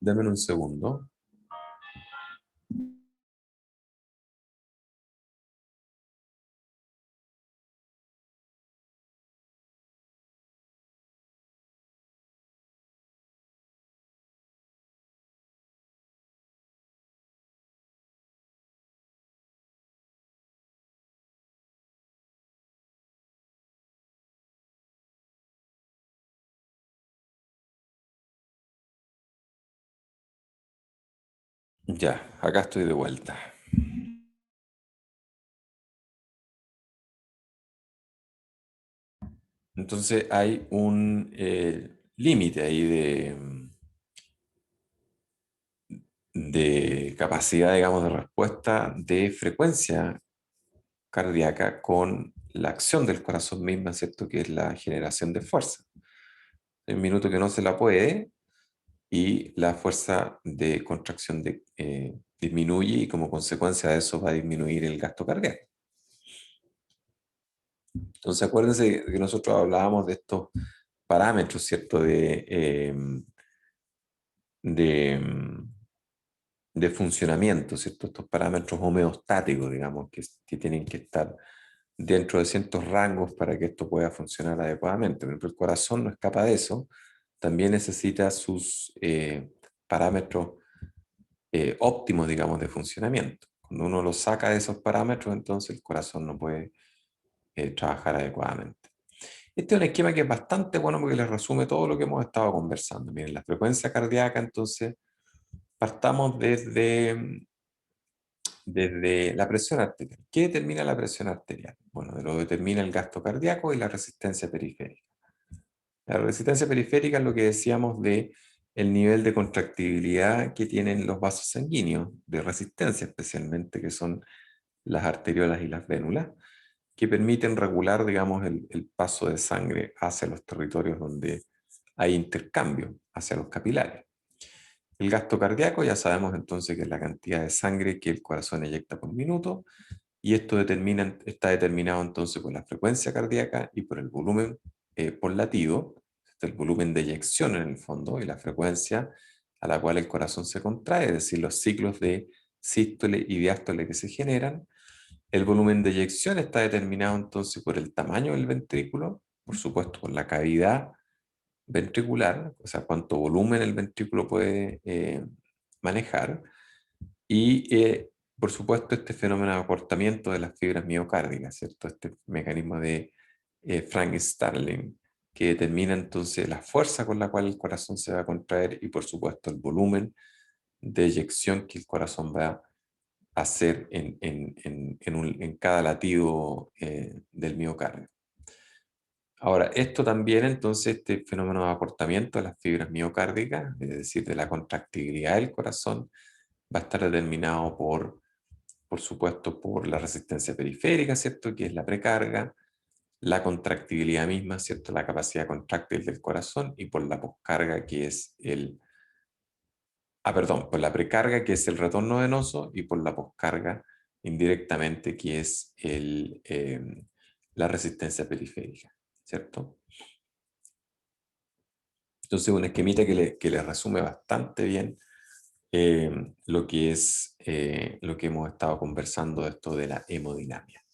Dame un segundo. Ya, acá estoy de vuelta. Entonces hay un límite ahí de capacidad, digamos, de respuesta de frecuencia cardíaca con la acción del corazón misma, ¿cierto? Que es la generación de fuerza. En un minuto que no se la puede y la fuerza de contracción disminuye y como consecuencia de eso va a disminuir el gasto cardíaco. Entonces acuérdense que nosotros hablábamos de estos parámetros, ¿cierto? De, de funcionamiento, ¿cierto? Estos parámetros homeostáticos, digamos, que tienen que estar dentro de ciertos rangos para que esto pueda funcionar adecuadamente. Por ejemplo, el corazón no escapa de eso, también necesita sus parámetros óptimos, digamos, de funcionamiento. Cuando uno lo saca de esos parámetros, entonces el corazón no puede trabajar adecuadamente. Este es un esquema que es bastante bueno porque les resume todo lo que hemos estado conversando. Miren, la frecuencia cardíaca, entonces, partamos desde la presión arterial. ¿Qué determina la presión arterial? Bueno, lo determina el gasto cardíaco y la resistencia periférica. La resistencia periférica es lo que decíamos de el nivel de contractibilidad que tienen los vasos sanguíneos, de resistencia especialmente, que son las arteriolas y las vénulas, que permiten regular, digamos, el paso de sangre hacia los territorios donde hay intercambio, hacia los capilares. El gasto cardíaco ya sabemos entonces que es la cantidad de sangre que el corazón eyecta por minuto, y esto está determinado entonces por la frecuencia cardíaca y por el volumen por latido, el volumen de eyección en el fondo y la frecuencia a la cual el corazón se contrae, es decir, los ciclos de sístole y diástole que se generan. El volumen de eyección está determinado entonces por el tamaño del ventrículo, por supuesto por la cavidad ventricular, o sea, cuánto volumen el ventrículo puede manejar, y por supuesto este fenómeno de acortamiento de las fibras miocárdicas, ¿cierto? Este mecanismo de Frank-Starling, que determina entonces la fuerza con la cual el corazón se va a contraer y por supuesto el volumen de eyección que el corazón va a hacer en cada latido del miocardio. Ahora, esto también, entonces, este fenómeno de acortamiento de las fibras miocárdicas, es decir, de la contractibilidad del corazón, va a estar determinado por supuesto, por la resistencia periférica, ¿cierto? Que es la precarga, la contractibilidad misma, ¿cierto? La capacidad contráctil del corazón, y por la poscarga, que es perdón, por la precarga, que es el retorno venoso, y por la poscarga, indirectamente, que es la resistencia periférica, ¿cierto? Entonces, un esquemita que le resume bastante bien lo que es lo que hemos estado conversando de esto de la hemodinamia.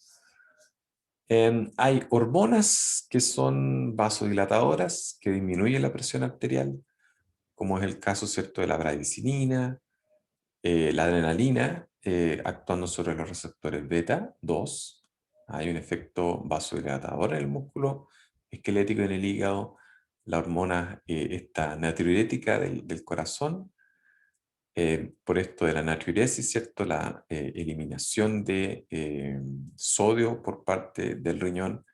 Hay hormonas que son vasodilatadoras, que disminuyen la presión arterial, como es el caso, ¿cierto?, de la bradicinina, la adrenalina, actuando sobre los receptores beta 2. Hay un efecto vasodilatador en el músculo esquelético y en el hígado. La hormona esta natriurética del corazón, por esto de la natriuresis, ¿cierto? La eliminación de sodio por parte del riñón.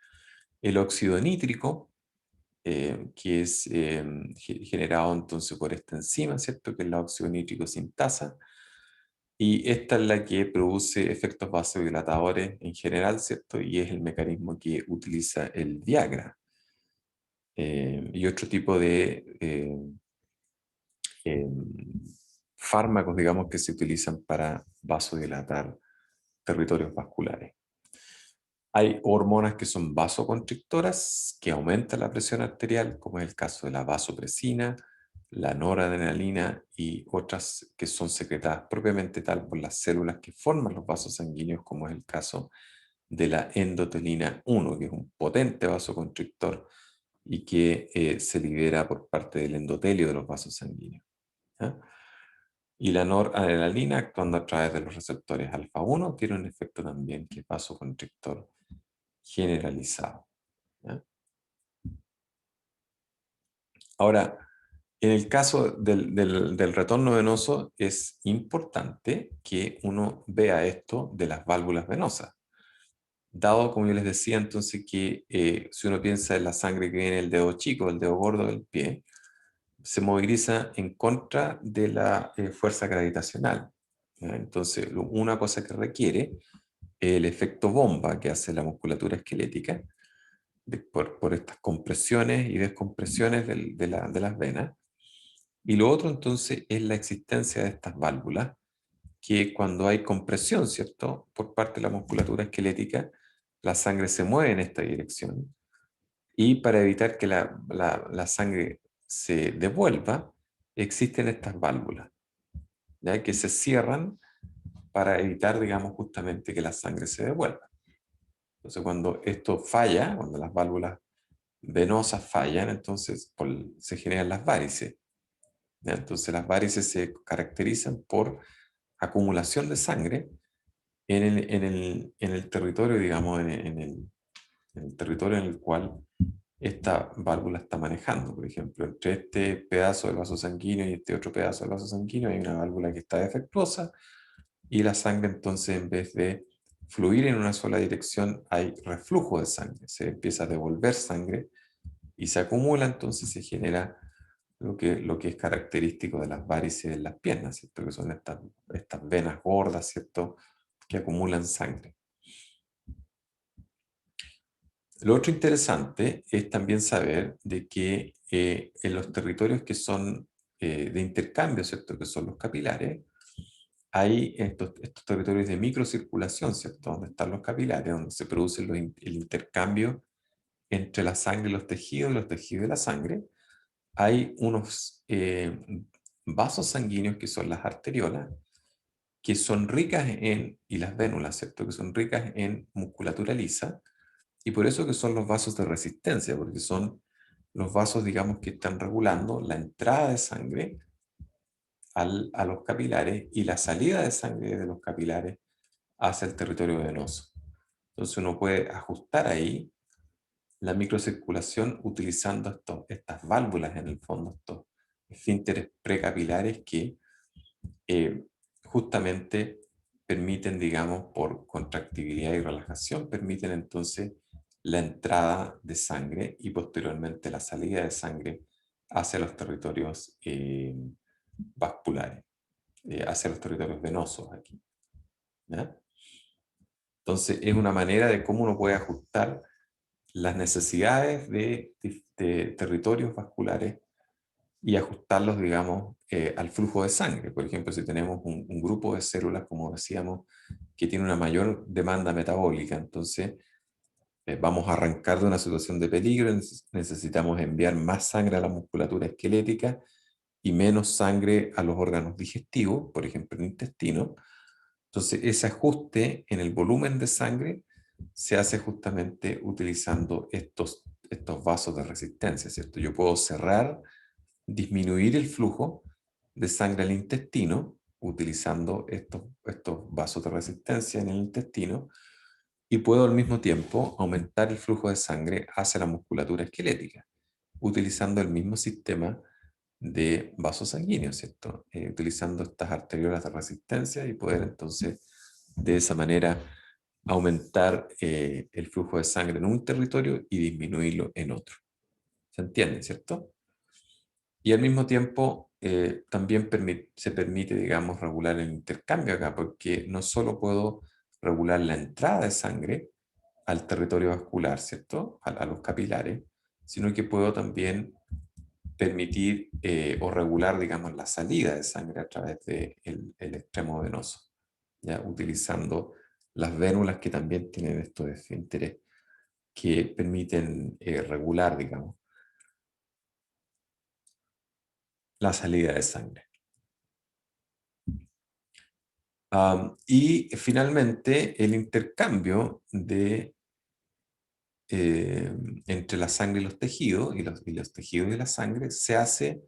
El óxido nítrico, que es generado entonces por esta enzima, ¿cierto? Que es la óxido nítrico sintasa. Y esta es la que produce efectos vasodilatadores en general, ¿cierto? Y es el mecanismo que utiliza el Viagra. Y otro tipo de fármacos, digamos, que se utilizan para vasodilatar territorios vasculares. Hay hormonas que son vasoconstrictoras, que aumentan la presión arterial, como es el caso de la vasopresina, la noradrenalina y otras que son secretadas propiamente tal por las células que forman los vasos sanguíneos, como es el caso de la endotelina 1, que es un potente vasoconstrictor y que se libera por parte del endotelio de los vasos sanguíneos. ¿Ya? Y la noradrenalina, actuando a través de los receptores alfa-1, tiene un efecto también que es vasoconstrictor generalizado. ¿Ya? Ahora, en el caso del retorno venoso es importante que uno vea esto de las válvulas venosas. Dado, como yo les decía, entonces que si uno piensa en la sangre que viene del dedo chico, del dedo gordo del pie, se moviliza en contra de la fuerza gravitacional. ¿Ya? Entonces, una cosa que requiere el efecto bomba que hace la musculatura esquelética por estas compresiones y descompresiones de las venas. Y lo otro entonces es la existencia de estas válvulas, que cuando hay compresión, ¿cierto?, por parte de la musculatura esquelética, la sangre se mueve en esta dirección. Y para evitar que la sangre se devuelva, existen estas válvulas, ¿ya?, que se cierran para evitar, digamos, justamente que la sangre se devuelva. Entonces, cuando esto falla, cuando las válvulas venosas fallan, entonces se generan las varices. ¿Ya? Entonces, las varices se caracterizan por acumulación de sangre en el territorio, digamos, en el territorio en el cual esta válvula está manejando. Por ejemplo, entre este pedazo del vaso sanguíneo y este otro pedazo del vaso sanguíneo hay una válvula que está defectuosa, y la sangre entonces, en vez de fluir en una sola dirección, hay reflujo de sangre, se empieza a devolver sangre y se acumula, entonces se genera lo que es característico de las varices en las piernas, ¿cierto? Que son estas venas gordas, ¿cierto?, que acumulan sangre. Lo otro interesante es también saber de que en los territorios que son de intercambio, ¿cierto?, que son los capilares, hay estos territorios de microcirculación, ¿cierto?, donde están los capilares, donde se produce el intercambio entre la sangre y los tejidos y la sangre. Hay unos vasos sanguíneos que son las arteriolas, que son ricas y las vénulas, ¿cierto? Que son ricas en musculatura lisa, y por eso que son los vasos de resistencia, porque son los vasos, digamos, que están regulando la entrada de sangre a los capilares y la salida de sangre de los capilares hacia el territorio venoso. Entonces uno puede ajustar ahí la microcirculación utilizando estas válvulas en el fondo, estos esfínteres precapilares que justamente permiten, digamos, por contractibilidad y relajación, permiten entonces la entrada de sangre y posteriormente la salida de sangre hacia los territorios vasculares, hacia los territorios venosos aquí. ¿Ya? Entonces es una manera de cómo uno puede ajustar las necesidades de territorios vasculares y ajustarlos, digamos, al flujo de sangre. Por ejemplo, si tenemos un grupo de células, como decíamos, que tiene una mayor demanda metabólica, entonces vamos a arrancar de una situación de peligro, necesitamos enviar más sangre a la musculatura esquelética y menos sangre a los órganos digestivos, por ejemplo, el intestino. Entonces, ese ajuste en el volumen de sangre se hace justamente utilizando estos vasos de resistencia, ¿cierto? Yo puedo cerrar, disminuir el flujo de sangre al intestino utilizando estos vasos de resistencia en el intestino y puedo al mismo tiempo aumentar el flujo de sangre hacia la musculatura esquelética utilizando el mismo sistema de vasos sanguíneos, ¿cierto? Utilizando estas arteriolas de resistencia y poder entonces de esa manera aumentar el flujo de sangre en un territorio y disminuirlo en otro. ¿Se entiende, cierto? Y al mismo tiempo también se permite, digamos, regular el intercambio acá, porque no solo puedo regular la entrada de sangre al territorio vascular, ¿cierto? A los capilares, sino que puedo también permitir o regular, digamos, la salida de sangre a través del el extremo venoso, ¿ya? Utilizando las vénulas que también tienen estos esfínteres que permiten regular, digamos, la salida de sangre. Y finalmente, el intercambio entre la sangre y los tejidos, y los tejidos y la sangre, se hace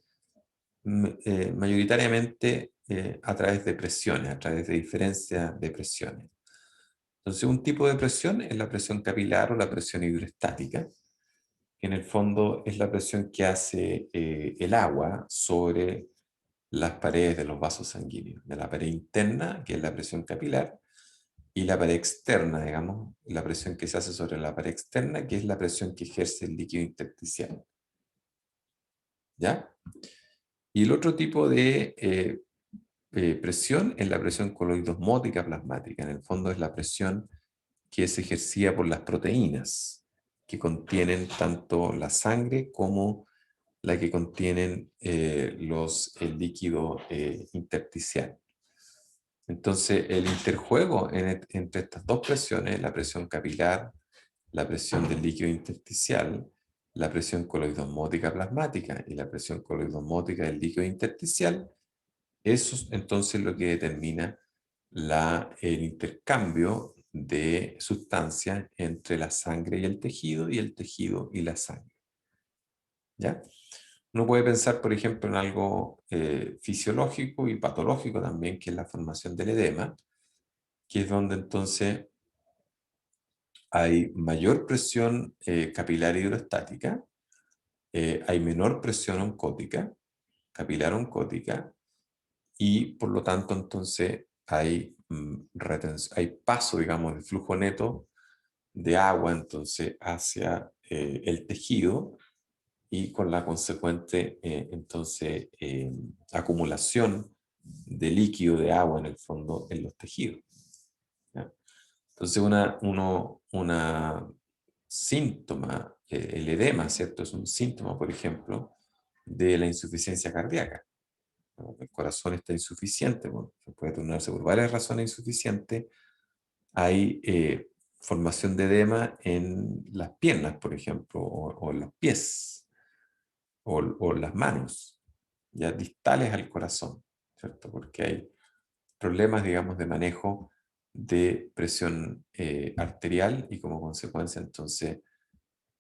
mayoritariamente a través de presiones, a través de diferencias de presiones. Entonces, un tipo de presión es la presión capilar o la presión hidroestática, que en el fondo es la presión que hace el agua sobre las paredes de los vasos sanguíneos, de la pared interna, que es la presión capilar, y la pared externa, digamos, la presión que se hace sobre la pared externa, que es la presión que ejerce el líquido intersticial. ¿Ya? Y el otro tipo de presión es la presión coloidosmótica plasmática. En el fondo es la presión que es ejercida por las proteínas, que contienen tanto la sangre como la que contienen el líquido intersticial. Entonces, el interjuego entre estas dos presiones, la presión capilar, la presión del líquido intersticial, la presión coloidosmótica plasmática y la presión coloidosmótica del líquido intersticial, eso es entonces lo que determina el intercambio de sustancias entre la sangre y el tejido y la sangre. ¿Ya? Uno puede pensar, por ejemplo, en algo fisiológico y patológico también, que es la formación del edema, que es donde entonces hay mayor presión capilar hidroestática, hay menor presión oncótica, capilar oncótica, y por lo tanto entonces hay paso, digamos, de flujo neto de agua entonces hacia el tejido y con la consecuente entonces acumulación de líquido de agua en el fondo en los tejidos. ¿Ya? Entonces una síntoma, el edema, ¿cierto? Es un síntoma, por ejemplo, de la insuficiencia cardíaca. El corazón está insuficiente, bueno, puede tornarse por varias razones insuficiente. Hay formación de edema en las piernas, por ejemplo, o en los pies, o las manos, ya distales al corazón, ¿cierto? Porque hay problemas, digamos, de manejo de presión arterial y como consecuencia entonces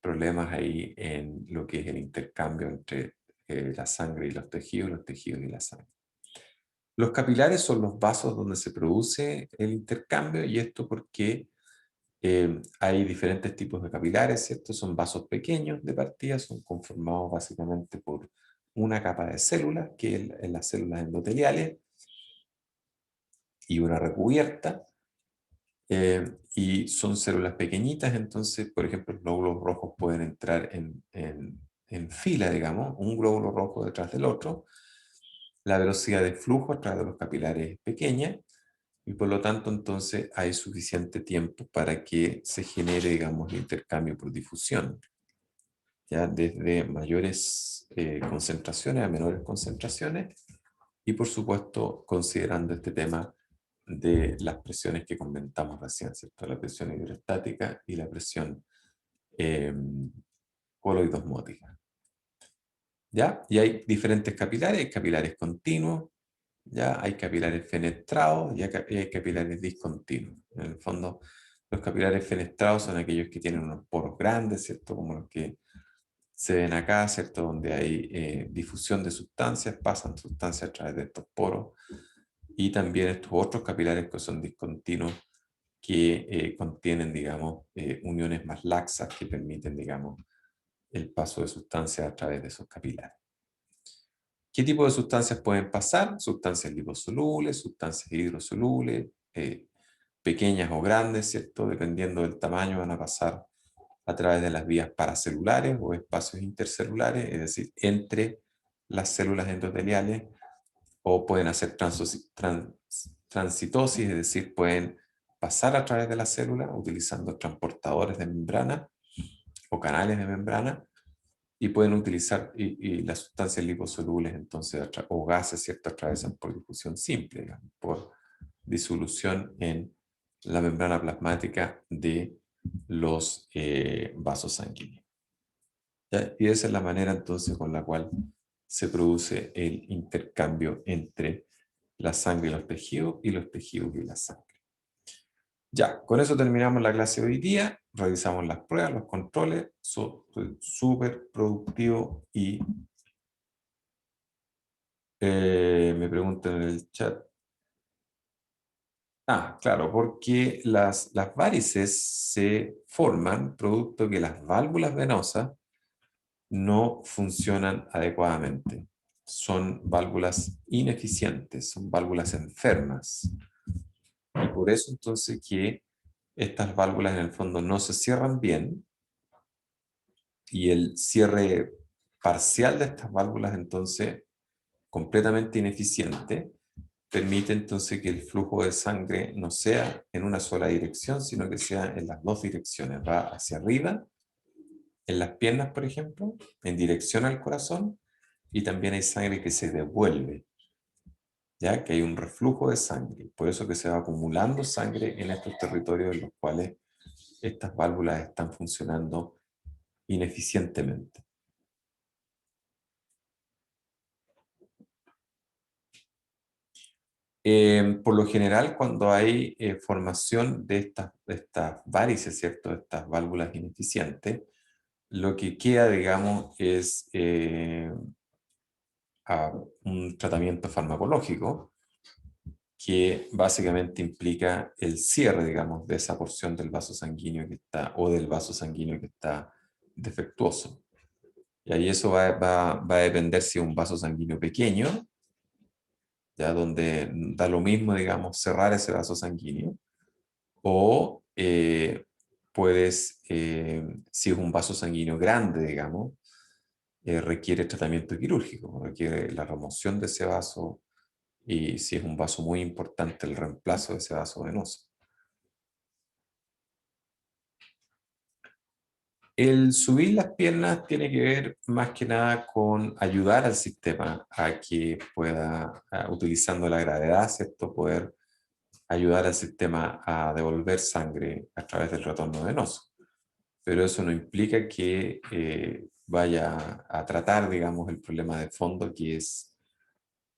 problemas ahí en lo que es el intercambio entre la sangre y los tejidos y la sangre. Los capilares son los vasos donde se produce el intercambio y esto porque hay diferentes tipos de capilares, ¿cierto? Son vasos pequeños de partida, son conformados básicamente por una capa de células, que es las células endoteliales, y una recubierta, y son células pequeñitas, entonces, por ejemplo, los glóbulos rojos pueden entrar en fila, digamos, un glóbulo rojo detrás del otro. La velocidad de flujo a través de los capilares es pequeña, y por lo tanto, entonces, hay suficiente tiempo para que se genere, digamos, el intercambio por difusión, ya desde mayores concentraciones a menores concentraciones, y por supuesto, considerando este tema de las presiones que comentamos recién, ¿cierto? La presión hidrostática y la presión eh, coloidosmótica. ¿Ya? Y hay diferentes capilares, hay capilares continuos, ¿ya? Hay capilares fenestrados y hay capilares discontinuos. En el fondo, los capilares fenestrados son aquellos que tienen unos poros grandes, ¿cierto? Como los que se ven acá, ¿cierto? Donde hay difusión de sustancias, pasan sustancias a través de estos poros. Y también estos otros capilares que son discontinuos, que contienen, digamos, uniones más laxas que permiten, digamos, el paso de sustancias a través de esos capilares. ¿Qué tipo de sustancias pueden pasar? Sustancias liposolubles, sustancias hidrosolubles, pequeñas o grandes, ¿cierto? Dependiendo del tamaño van a pasar a través de las vías paracelulares o espacios intercelulares, es decir, entre las células endoteliales, o pueden hacer transitosis, es decir, pueden pasar a través de la célula utilizando transportadores de membrana o canales de membrana, y pueden utilizar, y las sustancias liposolubles entonces, o gases, ¿cierto?, atravesan por difusión simple, digamos, por disolución en la membrana plasmática de los vasos sanguíneos. ¿Ya? Y esa es la manera entonces con la cual se produce el intercambio entre la sangre y los tejidos y los tejidos y la sangre. Ya, con eso terminamos la clase de hoy día. Revisamos las pruebas, los controles. Súper productivo y me preguntan en el chat. Ah, claro, porque las varices se forman producto que las válvulas venosas no funcionan adecuadamente. Son válvulas ineficientes, son válvulas enfermas. Y por eso entonces que estas válvulas en el fondo no se cierran bien, y el cierre parcial de estas válvulas entonces completamente ineficiente permite entonces que el flujo de sangre no sea en una sola dirección, sino que sea en las dos direcciones. Va hacia arriba, en las piernas, por ejemplo, en dirección al corazón, y también hay sangre que se devuelve, ya que hay un reflujo de sangre. Por eso que se va acumulando sangre en estos territorios en los cuales estas válvulas están funcionando ineficientemente. Por lo general, cuando hay formación de estas varices, ¿cierto? De estas válvulas ineficientes, lo que queda, digamos, es un tratamiento farmacológico que básicamente implica el cierre, digamos, de esa porción del vaso sanguíneo que está, o del vaso sanguíneo que está defectuoso. Y ahí eso va a depender si es un vaso sanguíneo pequeño, ya donde da lo mismo, digamos, cerrar ese vaso sanguíneo, o puedes, si es un vaso sanguíneo grande, digamos, requiere tratamiento quirúrgico, requiere la remoción de ese vaso, y si es un vaso muy importante, el reemplazo de ese vaso venoso. El subir las piernas tiene que ver más que nada con ayudar al sistema a que pueda, utilizando la gravedad, ¿cierto?, poder ayudar al sistema a devolver sangre a través del retorno venoso. Pero eso no implica que vaya a tratar, digamos, el problema de fondo, que es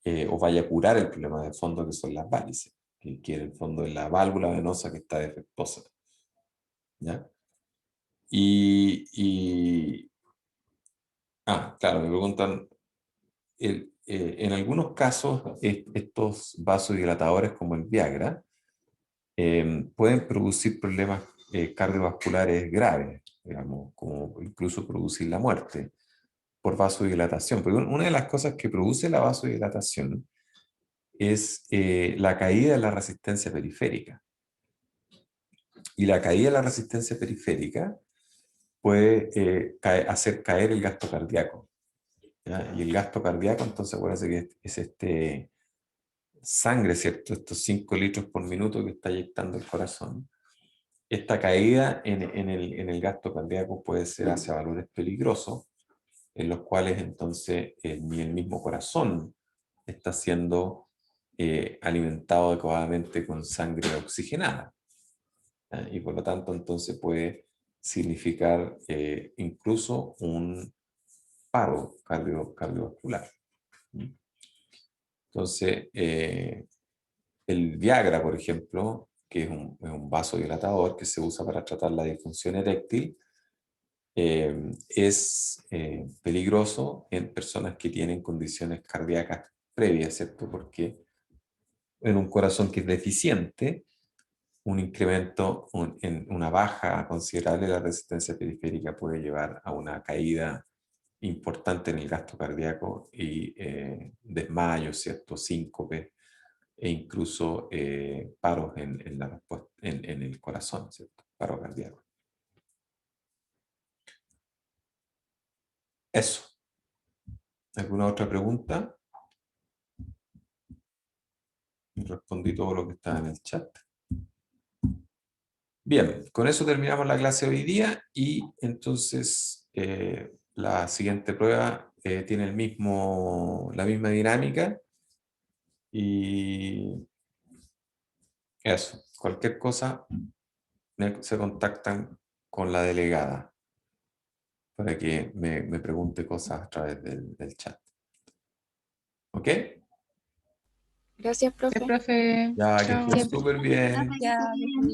o vaya a curar el problema de fondo que son las válices, que en el fondo es la válvula venosa que está defectuosa. ¿Ya? Claro, me preguntan, en algunos casos estos vasodilatadores como el Viagra pueden producir problemas cardiovasculares graves, digamos, como incluso producir la muerte por vasodilatación. Porque una de las cosas que produce la vasodilatación es la caída de la resistencia periférica. Y la caída de la resistencia periférica puede hacer caer el gasto cardíaco. ¿Ya? Y el gasto cardíaco, entonces, acuérdense que es sangre, ¿cierto? Estos 5 litros por minuto que está inyectando el corazón. Esta caída en el gasto cardíaco puede ser hacia valores peligrosos, en los cuales entonces ni el mismo corazón está siendo alimentado adecuadamente con sangre oxigenada. Y por lo tanto entonces puede significar incluso un paro cardiovascular. Entonces, el Viagra, por ejemplo, que es un vasodilatador que se usa para tratar la disfunción eréctil, es peligroso en personas que tienen condiciones cardíacas previas, ¿cierto? Porque en un corazón que es deficiente, un incremento, en una baja considerable de la resistencia periférica puede llevar a una caída importante en el gasto cardíaco y desmayos, ¿cierto? Síncope e incluso paros en la respuesta, en el corazón, ¿cierto? Paro cardíaco. Eso. ¿Alguna otra pregunta? Respondí todo lo que estaba en el chat. Bien, con eso terminamos la clase hoy día y entonces la siguiente prueba tiene la misma dinámica y eso, cualquier cosa se contactan con la delegada para que me pregunte cosas a través del chat. ¿Ok? Gracias, profe. Profe. Ya, que Chao. estés súper bien. Ya, que esté bien.